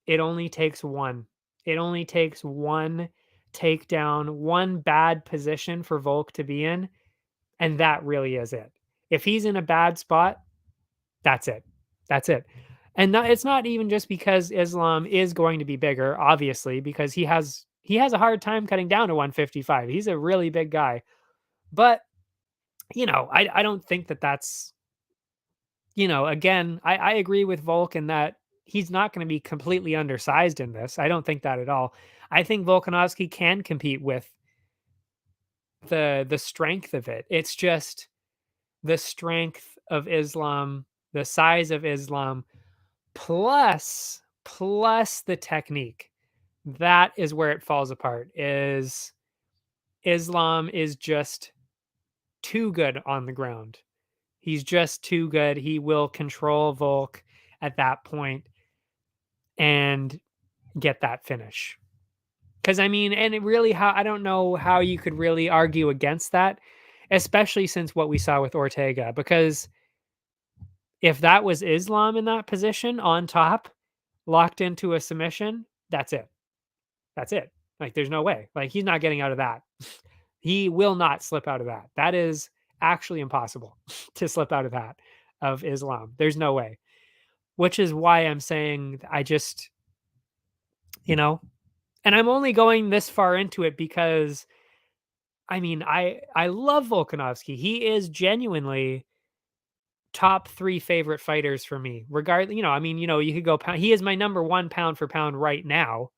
it only takes one. It only takes one takedown, one bad position for Volk to be in, and that really is it. If he's in a bad spot, that's it. That's it. And it's not even just because Islam is going to be bigger, obviously, because he has a hard time cutting down to 155. He's a really big guy. But, I don't think that that's, again, I agree with Volk in that he's not going to be completely undersized in this. I don't think that at all. I think Volkanovski can compete with the strength of it. It's just the strength of Islam, the size of Islam, plus the technique. That is where it falls apart. Is Islam is just too good on the ground. He's just too good. He will control Volk at that point and get that finish. Because I mean, and it really, how I don't know how you could really argue against that, especially since what we saw with Ortega. Because if that was Islam in that position on top, locked into a submission, that's it. That's it. Like, there's no way. Like, he's not getting out of that. He will not slip out of that. That is actually impossible to slip out of that, of Islam. There's no way. Which is why I'm saying I just, you know, and I'm only going this far into it because I mean, I love Volkanovski. He is genuinely top 3 favorite fighters for me. Regardless, I mean, you could go pound. He is my number 1 pound for pound right now.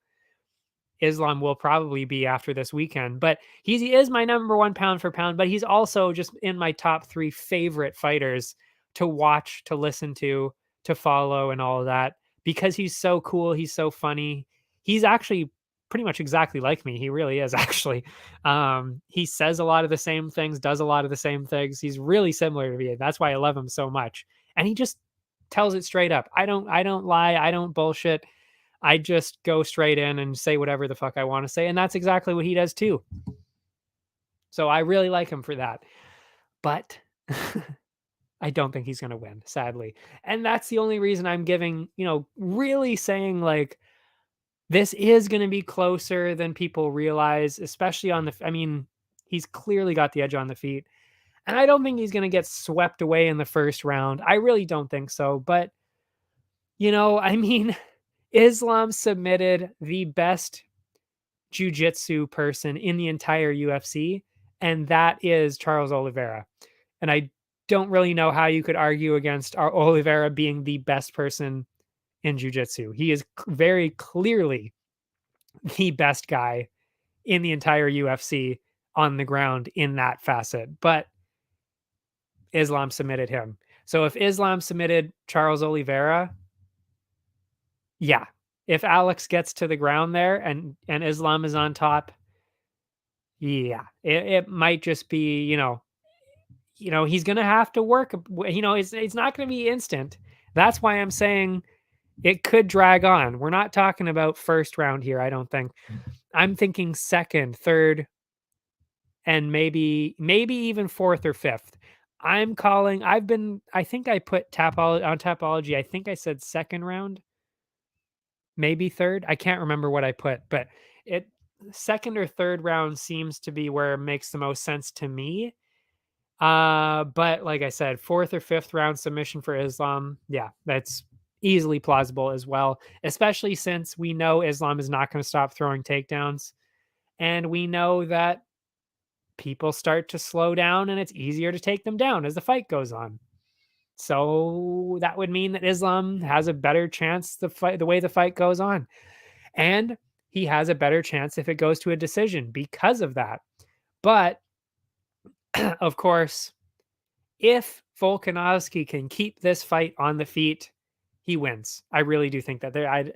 Islam will probably be after this weekend, but he is my number 1 pound for pound, but he's also just in my top 3 favorite fighters to watch, to listen to follow and all of that because he's so cool, he's so funny. He's actually pretty much exactly like me. He really is actually. He says a lot of the same things, does a lot of the same things. He's really similar to me. That's why I love him so much. And he just tells it straight up. I don't lie, I don't bullshit. I just go straight in and say whatever the fuck I want to say. And that's exactly what he does too. So I really like him for that. But I don't think he's going to win, sadly. And that's the only reason I'm giving, really saying like, this is going to be closer than people realize, especially I mean, he's clearly got the edge on the feet. And I don't think he's going to get swept away in the first round. I really don't think so. But, I mean, Islam submitted the best jiu-jitsu person in the entire UFC, and that is Charles Oliveira. And I don't really know how you could argue against our Oliveira being the best person in jiu-jitsu. He is very clearly the best guy in the entire UFC on the ground in that facet. But Islam submitted him. So if Islam submitted Charles Oliveira, yeah. If Alex gets to the ground there and Islam is on top, yeah, it might just be, he's going to have to work. It's not going to be instant. That's why I'm saying it could drag on. We're not talking about first round here, I don't think. I'm thinking second, third, and maybe even fourth or fifth. I think I put on Tapology, I think I said second round, maybe third. I can't remember what I put, but it second or third round seems to be where it makes the most sense to me. But like I said, fourth or fifth round submission for Islam, yeah, that's easily plausible as well, especially since we know Islam is not going to stop throwing takedowns. And we know that people start to slow down and it's easier to take them down as the fight goes on. So that would mean that Islam has a better chance the way the fight goes on. And he has a better chance if it goes to a decision because of that. But of course, if Volkanovski can keep this fight on the feet, he wins. I really do think that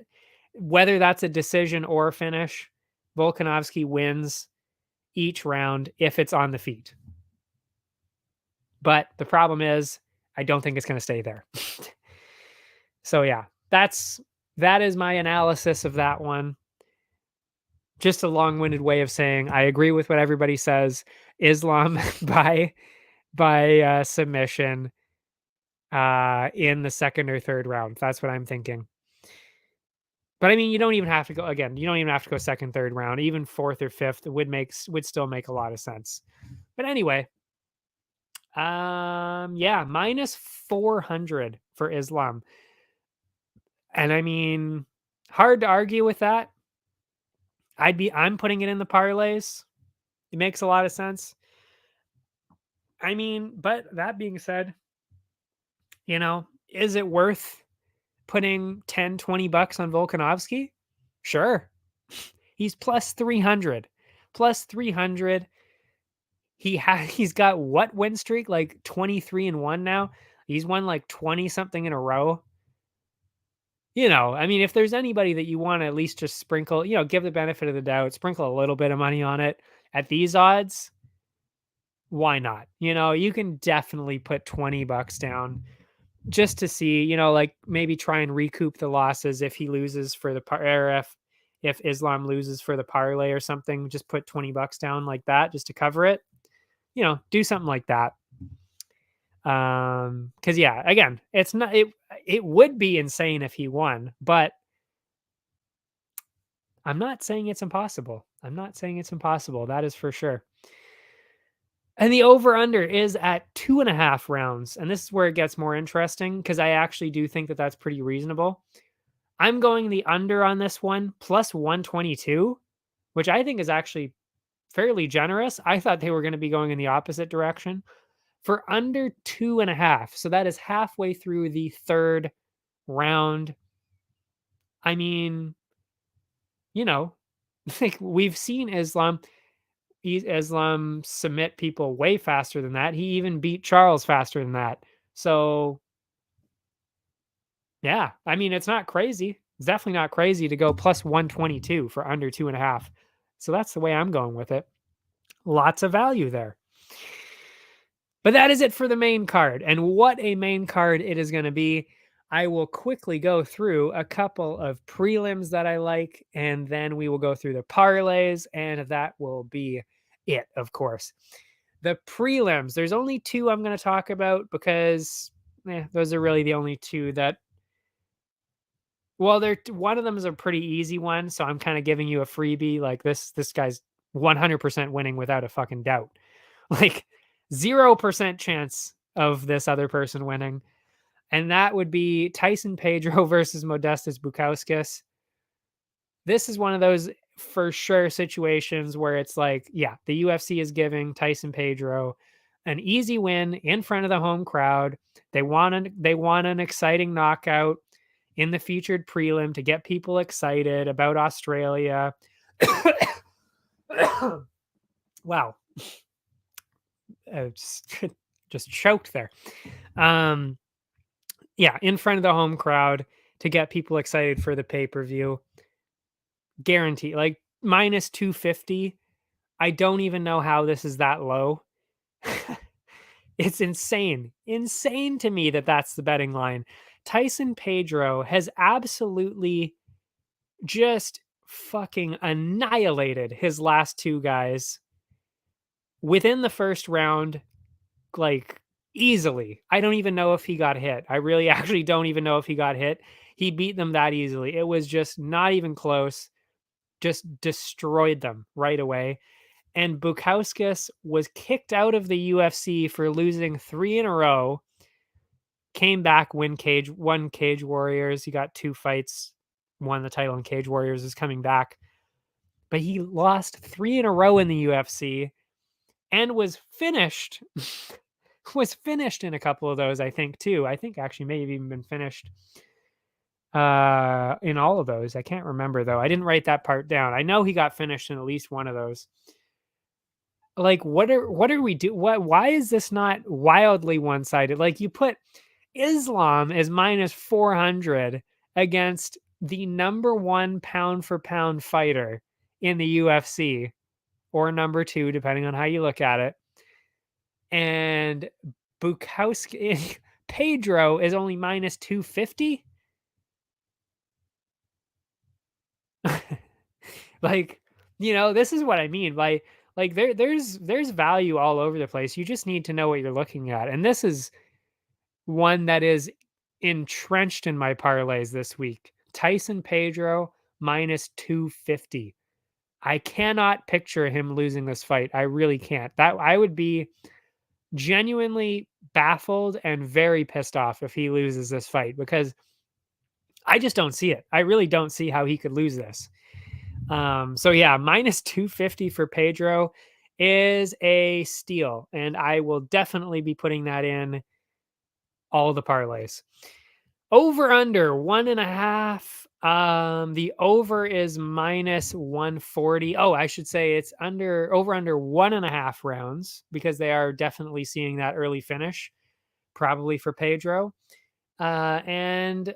whether that's a decision or a finish, Volkanovski wins each round if it's on the feet. But the problem is, I don't think it's going to stay there. So yeah, that is my analysis of that one. Just a long-winded way of saying I agree with what everybody says. Islam by submission in the second or third round. That's what I'm thinking. But I mean, you don't even have to go second, third round. Even fourth or fifth would still make a lot of sense. But anyway, yeah, minus 400 for Islam. And I mean, hard to argue with that. I'm putting it in the parlays. It makes a lot of sense. I mean, but that being said, is it worth putting 10, 20 bucks on Volkanovski? Sure. He's plus 300. Plus 300. He's got what win streak? Like 23-1 now. He's won like 20 something in a row. I mean, if there's anybody that you want to at least just sprinkle, give the benefit of the doubt, sprinkle a little bit of money on it at these odds, why not? You can definitely put 20 bucks down just to see, like maybe try and recoup the losses if he loses for the or if Islam loses for the parlay or something. Just put 20 bucks down like that just to cover it. Do something like that. Because yeah, again, it's not it would be insane if he won, but I'm not saying it's impossible. That is for sure. And the over-under is at 2.5 rounds. And this is where it gets more interesting because I actually do think that that's pretty reasonable. I'm going the under on this one, plus 122, which I think is actually fairly generous. I thought they were going to be going in the opposite direction. For under 2.5. So that is halfway through the third round. I mean, like we've seen Islam submit people way faster than that. He even beat Charles faster than that. So yeah, I mean, it's not crazy. It's definitely not crazy to go plus 122 for under 2.5. So that's the way I'm going with it. Lots of value there. But that is it for the main card. And what a main card it is going to be. I will quickly go through a couple of prelims that I like, and then we will go through the parlays, and that will be it, of course. The prelims, there's only two I'm going to talk about because those are really the only two that, well, one of them is a pretty easy one, so I'm kind of giving you a freebie. Like this guy's 100% winning without a fucking doubt. Like 0% chance of this other person winning. And that would be Tyson Pedro versus Modestas Bukauskas. This is one of those for sure situations where it's like, yeah, the UFC is giving Tyson Pedro an easy win in front of the home crowd. They want an exciting knockout in the featured prelim to get people excited about Australia. Wow. Just choked there. Yeah, in front of the home crowd to get people excited for the pay-per-view. Guarantee, like minus 250. I don't even know how this is that low. It's insane. Insane to me that that's the betting line. Tyson Pedro has absolutely just fucking annihilated his last two guys within the first round, like, easily. I don't even know if he got hit. I really actually don't even know if he got hit. He beat them that easily. It was just not even close. Just destroyed them right away. And Bukauskas was kicked out of the UFC for losing 3 in a row. Came back, won Cage Warriors. He got 2 fights, won the title in Cage Warriors, is coming back. But he lost 3 in a row in the UFC and was finished. Was finished in a couple of those, I think, too. I think actually may have even been finished in all of those. I can't remember though. I didn't write that part down. I know he got finished in at least one of those. Like, what are we do? Why is this not wildly one-sided? Like, you put Islam as minus 400 against the number 1 pound for pound fighter in the UFC, or number 2, depending on how you look at it. And Bukowski Pedro is only minus 250. Like, this is what I mean by, like, there's value all over the place. You just need to know what you're looking at. And this is one that is entrenched in my parlays this week. Tyson Pedro minus 250. I cannot picture him losing this fight. I really can't. That I would be genuinely baffled and very pissed off if he loses this fight, because I just don't see it. I really don't see how he could lose this. So yeah, minus 250 for Pedro is a steal, and I will definitely be putting that in all the parlays. Over under 1.5. The over is minus 140. Oh, I should say it's under 1.5 rounds, because they are definitely seeing that early finish, probably for Pedro. And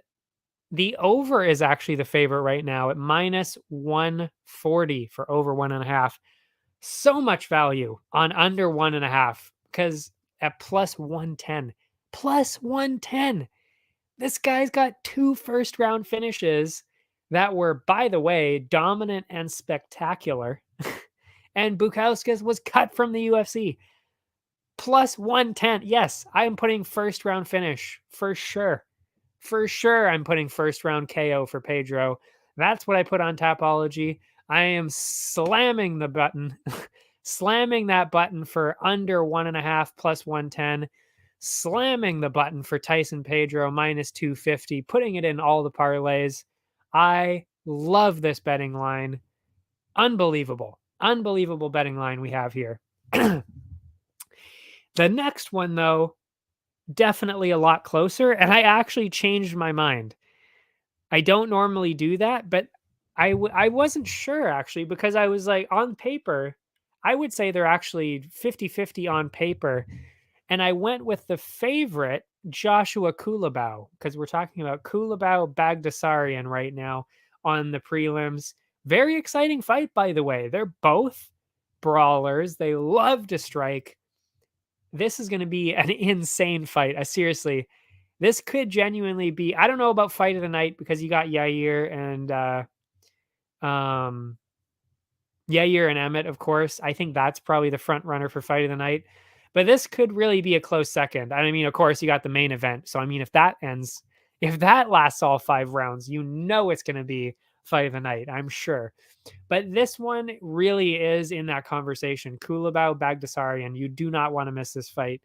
the over is actually the favorite right now at minus 140 for over 1.5. So much value on under 1.5, because at plus 110, this guy's got 2 first round finishes that were, by the way, dominant and spectacular. And Bukauskas was cut from the UFC. Plus 110. Yes, I am putting first round finish for sure. For sure, I'm putting first round KO for Pedro. That's what I put on Tapology. I am slamming the button, slamming that button for under 1.5 plus 110, slamming the button for Tyson Pedro minus 250, putting it in all the parlays. I love this betting line. Unbelievable. Unbelievable betting line we have here. The next one, though, definitely a lot closer, and I actually changed my mind. I don't normally do that, but I wasn't sure, actually, because I was like, on paper, I would say they're actually 50-50 on paper, and I went with the favorite, Joshua Kulabau, because we're talking about Kulabau Bagdasaryan right now on the prelims. Very exciting fight, by the way. They're both brawlers. They love to strike. This is going to be an insane fight. Seriously, this could genuinely be, I don't know about fight of the night, because you got Yair and Emmett, of course. I think that's probably the front runner for fight of the night. But this could really be a close second. I mean, of course, you got the main event. So, I mean, if that lasts all 5 rounds, it's going to be fight of the night, I'm sure. But this one really is in that conversation. Kulabau, Bagdasaryan, you do not want to miss this fight.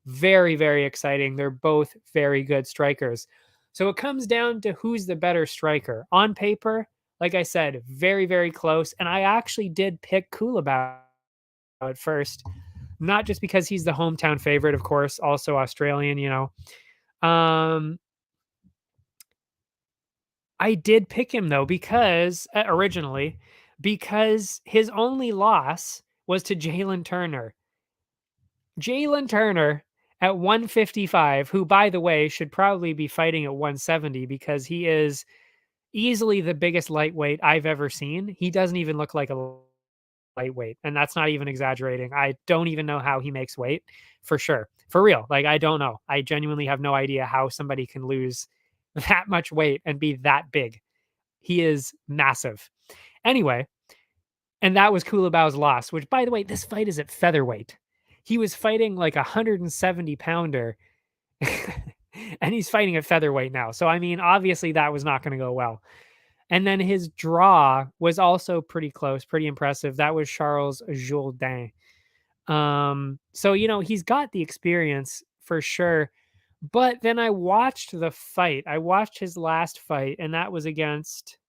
Very, very exciting. They're both very good strikers. So it comes down to who's the better striker. On paper, like I said, very, very close. And I actually did pick Kulabau at first, not just because he's the hometown favorite, of course, also Australian, I did pick him, though, because originally, because his only loss was to Jalen Turner. Jalen Turner at 155, who, by the way, should probably be fighting at 170, because he is easily the biggest lightweight I've ever seen. He doesn't even look like a lightweight, and that's not even exaggerating. I don't even know how he makes weight, for sure. For real. Like, I don't know. I genuinely have no idea how somebody can lose that much weight and be that big. He is massive. Anyway, and that was Kulabao's loss, which, by the way, this fight is at featherweight. He was fighting like a 170 pounder and he's fighting at featherweight now. So, I mean, obviously that was not going to go well. And then his draw was also pretty close, pretty impressive. That was Charles Jourdain. So, you know, he's got the experience for sure. But then I watched the fight. I watched his last fight, and that was against,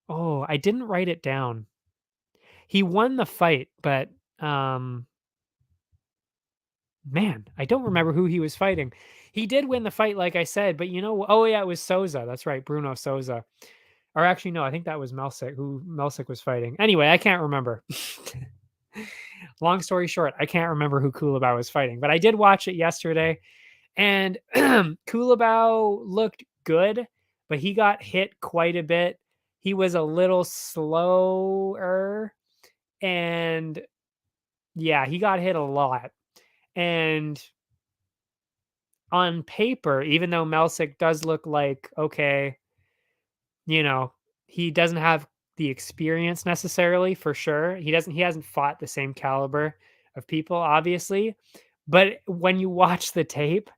oh, I didn't write it down. He won the fight, but um man, I don't remember who he was fighting. He did win the fight, like I said, but you know, oh yeah, it was Souza. That's right, Bruno Souza. Or actually, no, I think that was Melsick, who Melsick was fighting. Anyway, I can't remember. Long story short, I can't remember who Kulabau was fighting, but I did watch it yesterday, and Kulabau looked good, but he got hit quite a bit. He was a little slower, and yeah, he got hit a lot. And on paper, even though Melsick does look like, okay, you know, he doesn't have the experience necessarily, for sure. He hasn't fought the same caliber of people, obviously. But when you watch the tape,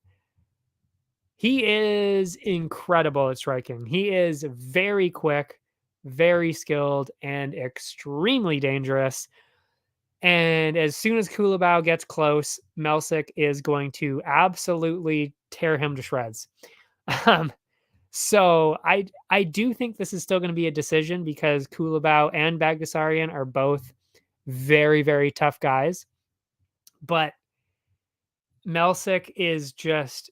he is incredible at striking. He is very quick, very skilled, and extremely dangerous. And as soon as Kulabau gets close, Melsick is going to absolutely tear him to shreds. Um, so I do think this is still going to be a decision because Kulabau and Bagdasaryan are both very, very tough guys. But Melsick is just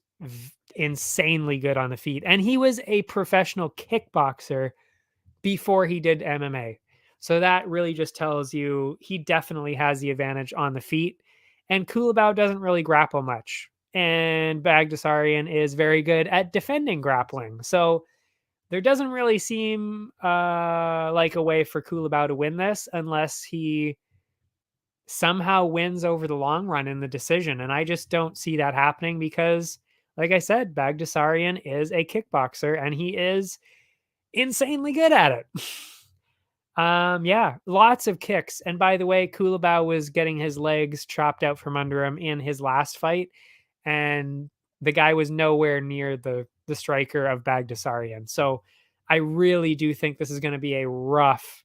insanely good on the feet. And he was a professional kickboxer before he did MMA. So that really just tells you he definitely has the advantage on the feet. And Kulabau doesn't really grapple much. And Bagdasaryan is very good at defending grappling. So there doesn't really seem like a way for Kulabau to win this unless he somehow wins over the long run in the decision. And I just don't see that happening because, like I said, Bagdasaryan is a kickboxer and he is insanely good at it. Yeah, lots of kicks. And by the way, Kulabau was getting his legs chopped out from under him in his last fight, and the guy was nowhere near the striker of Bagdasaryan. So I really do think this is going to be a rough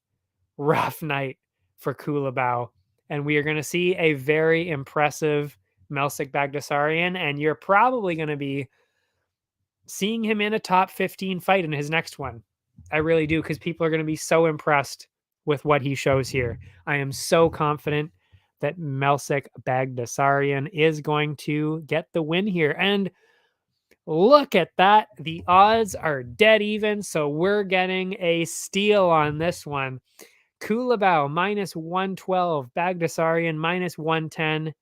night for Kulabau, and we are going to see a very impressive Melsick Bagdasaryan, and you're probably going to be seeing him in a top 15 fight in his next one. I really do, because people are going to be so impressed with what he shows here. I am so confident that Melsick Bagdasaryan is going to get the win here. And look at that. The odds are dead even. So we're getting a steal on this one. Kulabau minus 112, Bagdasaryan minus 110.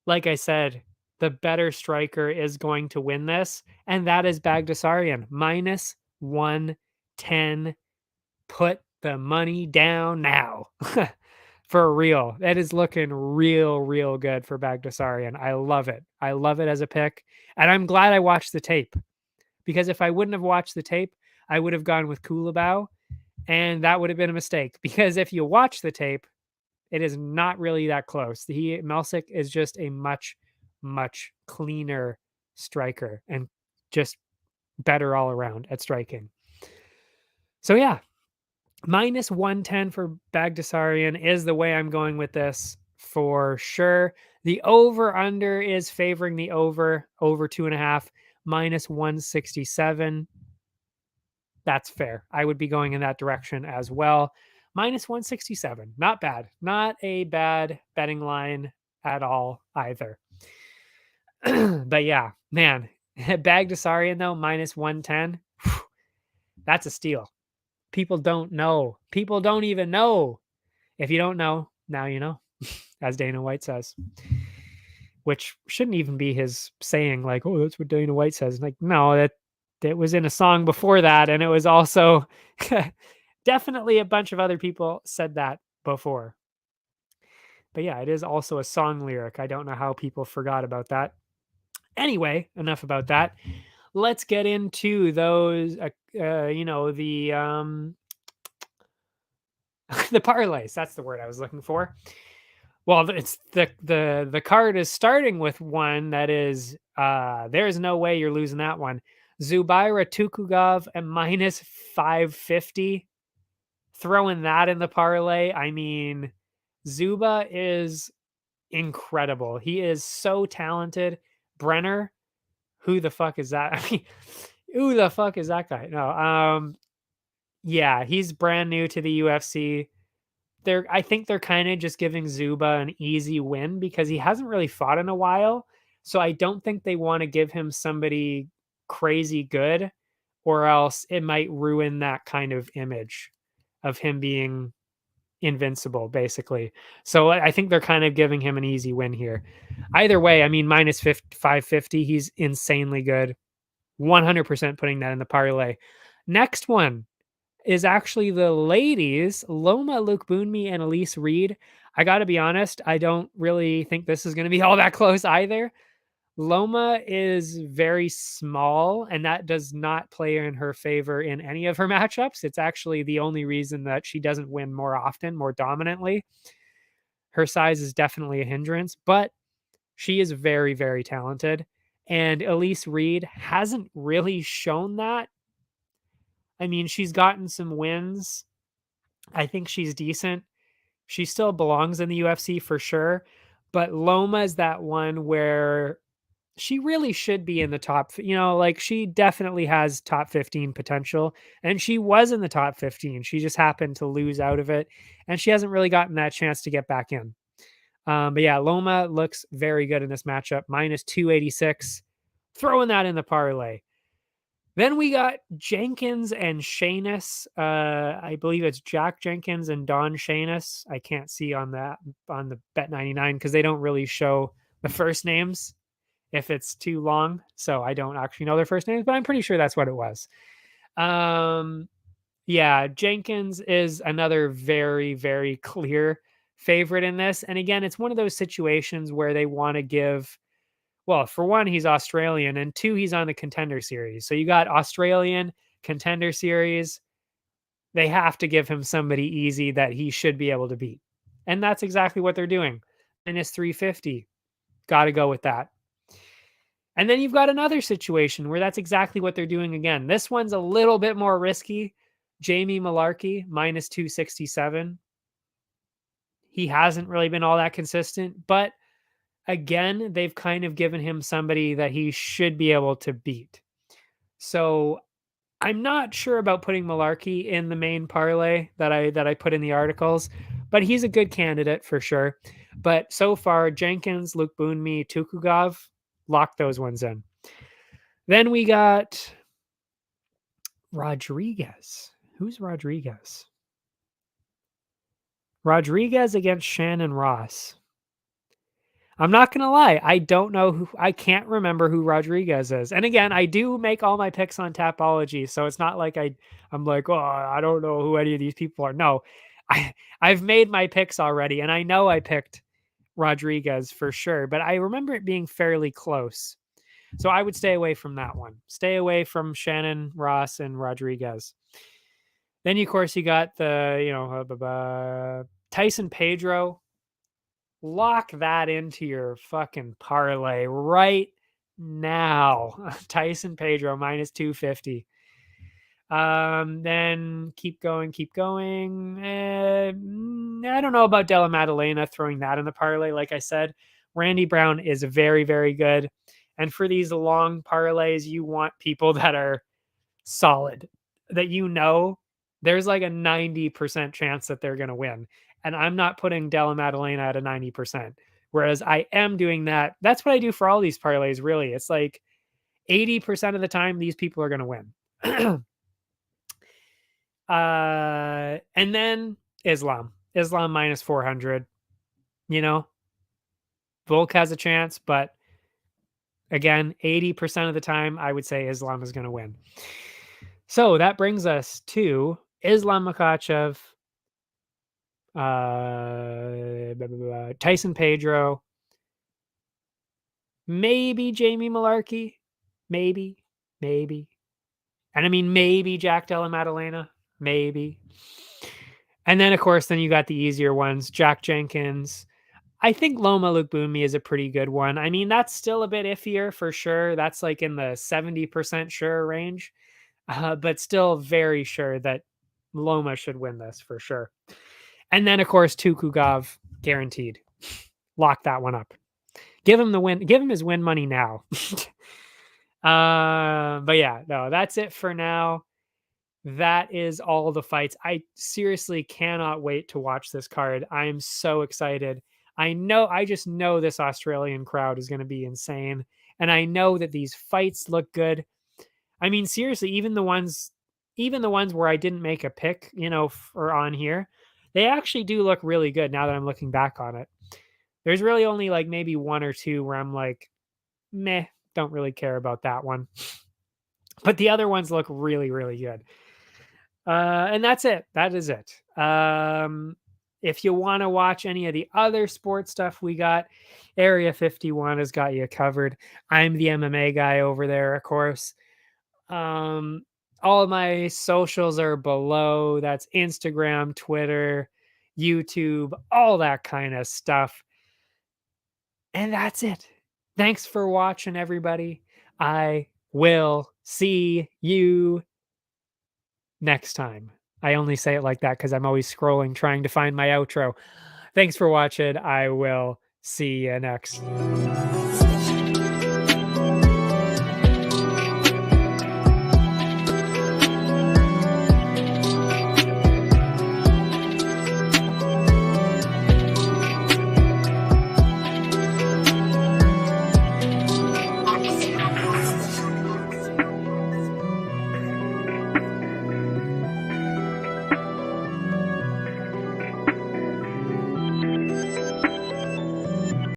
Like I said, the better striker is going to win this, and that is Bagdasaryan minus 110. Put the money down now. For real. That is looking real good for Bagdasaryan. I love it. I love it as a pick. And I'm glad I watched the tape, because if I wouldn't have watched the tape, I would have gone with Kulabau, and that would have been a mistake. Because if you watch the tape, it is not really that close. Melsick is just a much cleaner striker and just better all around at striking. So yeah, minus 110 for Bagdasaryan is the way I'm going with this for sure. The over-under is favoring the over 2.5, minus 167. That's fair. I would be going in that direction as well. Minus 167. Not bad. Not a bad betting line at all either. But yeah, man, Bagdasaryan though, minus 110. That's a steal. People don't know. People don't even know. If you don't know, now you know, as Dana White says. Which shouldn't even be his saying, like, oh, that's what Dana White says. Like, no, that was in a song before that, and it was also definitely a bunch of other people said that before. But yeah, it is also a song lyric. I don't know how people forgot about that. Anyway, enough about that. Let's get into those, the parlays. That's the word I was looking for. Well, it's the card is starting with one that is there's no way you're losing that one. Zubaira Tukugov at minus 550. Throwing that in the parlay. I mean, Zuba is incredible. He is so talented. Brenner, who the fuck is that? I mean, who the fuck is that guy? No, yeah, he's brand new to the UFC. I think they're kind of just giving Zuba an easy win because he hasn't really fought in a while. So I don't think they want to give him somebody crazy good, or else it might ruin that kind of image of him being invincible, basically. So I think they're kind of giving him an easy win here. Either way, I mean, minus 550, he's insanely good. 100% putting that in the parlay. Next one is actually the ladies, Loma Lukbunmi and Elise Reed. I got to be honest, I don't really think this is going to be all that close either. Loma is very small, and that does not play in her favor in any of her matchups. It's actually the only reason that she doesn't win more often, more dominantly. Her size is definitely a hindrance, but she is very, very talented. And Elise Reed hasn't really shown that. I mean, she's gotten some wins. I think she's decent. She still belongs in the UFC for sure. But Loma is that one where she really should be in the top, like she definitely has top 15 potential. And she was in the top 15. She just happened to lose out of it. And she hasn't really gotten that chance to get back in. But yeah, Loma looks very good in this matchup. Minus 286. Throwing that in the parlay. Then we got Jenkins and Shanus. I believe it's Jack Jenkins and Don Shanus. I can't see on the Bet99 because they don't really show the first names if it's too long. So I don't actually know their first names, but I'm pretty sure that's what it was. Yeah, Jenkins is another very, very clear favorite in this. And again, it's one of those situations where they want to give, well, for one, he's Australian, and two, he's on the Contender Series. So you got Australian, Contender Series. They have to give him somebody easy that he should be able to beat. And that's exactly what they're doing. Minus 350. Got to go with that. And then you've got another situation where that's exactly what they're doing again. This one's a little bit more risky. Jamie Malarkey, minus 267. He hasn't really been all that consistent, but again, they've kind of given him somebody that he should be able to beat. So I'm not sure about putting Malarkey in the main parlay that I put in the articles, but he's a good candidate for sure. But so far, Jenkins, Lukbunmi, Tukugov, lock those ones in. Then we got Rodriguez. Who's Rodriguez? Rodriguez against Shannon Ross. I'm not going to lie. I don't know who, I can't remember who Rodriguez is. And again, I do make all my picks on Tapology. So it's not like I'm like, oh, I don't know who any of these people are. No, I've made my picks already. And I know I picked Rodriguez for sure, but I remember it being fairly close. So I would stay away from that one. Stay away from Shannon Ross and Rodriguez. Then, of course, you got the, Tyson Pedro. Lock that into your fucking parlay right now. Tyson Pedro minus 250. Then keep going. I don't know about Della Maddalena throwing that in the parlay. Like I said, Randy Brown is very, very good. And for these long parlays, you want people that are solid, that there's like a 90% chance that they're going to win. And I'm not putting Della Maddalena at a 90%. Whereas I am doing that. That's what I do for all these parlays, really. It's like 80% of the time, these people are going to win. And then Islam minus 400. Volk has a chance, but again, 80% of the time, I would say Islam is going to win. So that brings us to Islam Makhachev, Tyson Pedro, maybe Jamie Malarkey, maybe, maybe. And I mean, maybe Jack Della Maddalena, maybe. And then, of course, then you got the easier ones, Jack Jenkins. I think Loma Lukbunmi is a pretty good one. I mean, that's still a bit iffier for sure. That's like in the 70% sure range, but still very sure that Loma should win this for sure. And then, of course, Tukugov guaranteed. Lock that one up. Give him the win. Give him his win money now. But yeah, no, that's it for now. That is all the fights. I seriously cannot wait to watch this card. I am so excited. I just know this Australian crowd is going to be insane. And I know that these fights look good. I mean, seriously, even the ones where I didn't make a pick, for on here, they actually do look really good now that I'm looking back on it. There's really only like maybe one or two where I'm like, meh, don't really care about that one. But the other ones look really, really good. And that's it. That is it. If you want to watch any of the other sports stuff we got, Area 51 has got you covered. I'm the MMA guy over there, of course. All of my socials are below. That's Instagram, Twitter, YouTube, all that kind of stuff. And that's it. Thanks for watching, everybody. I will see you next time. I only say it like that because I'm always scrolling trying to find my outro. Thanks for watching. I will see you next.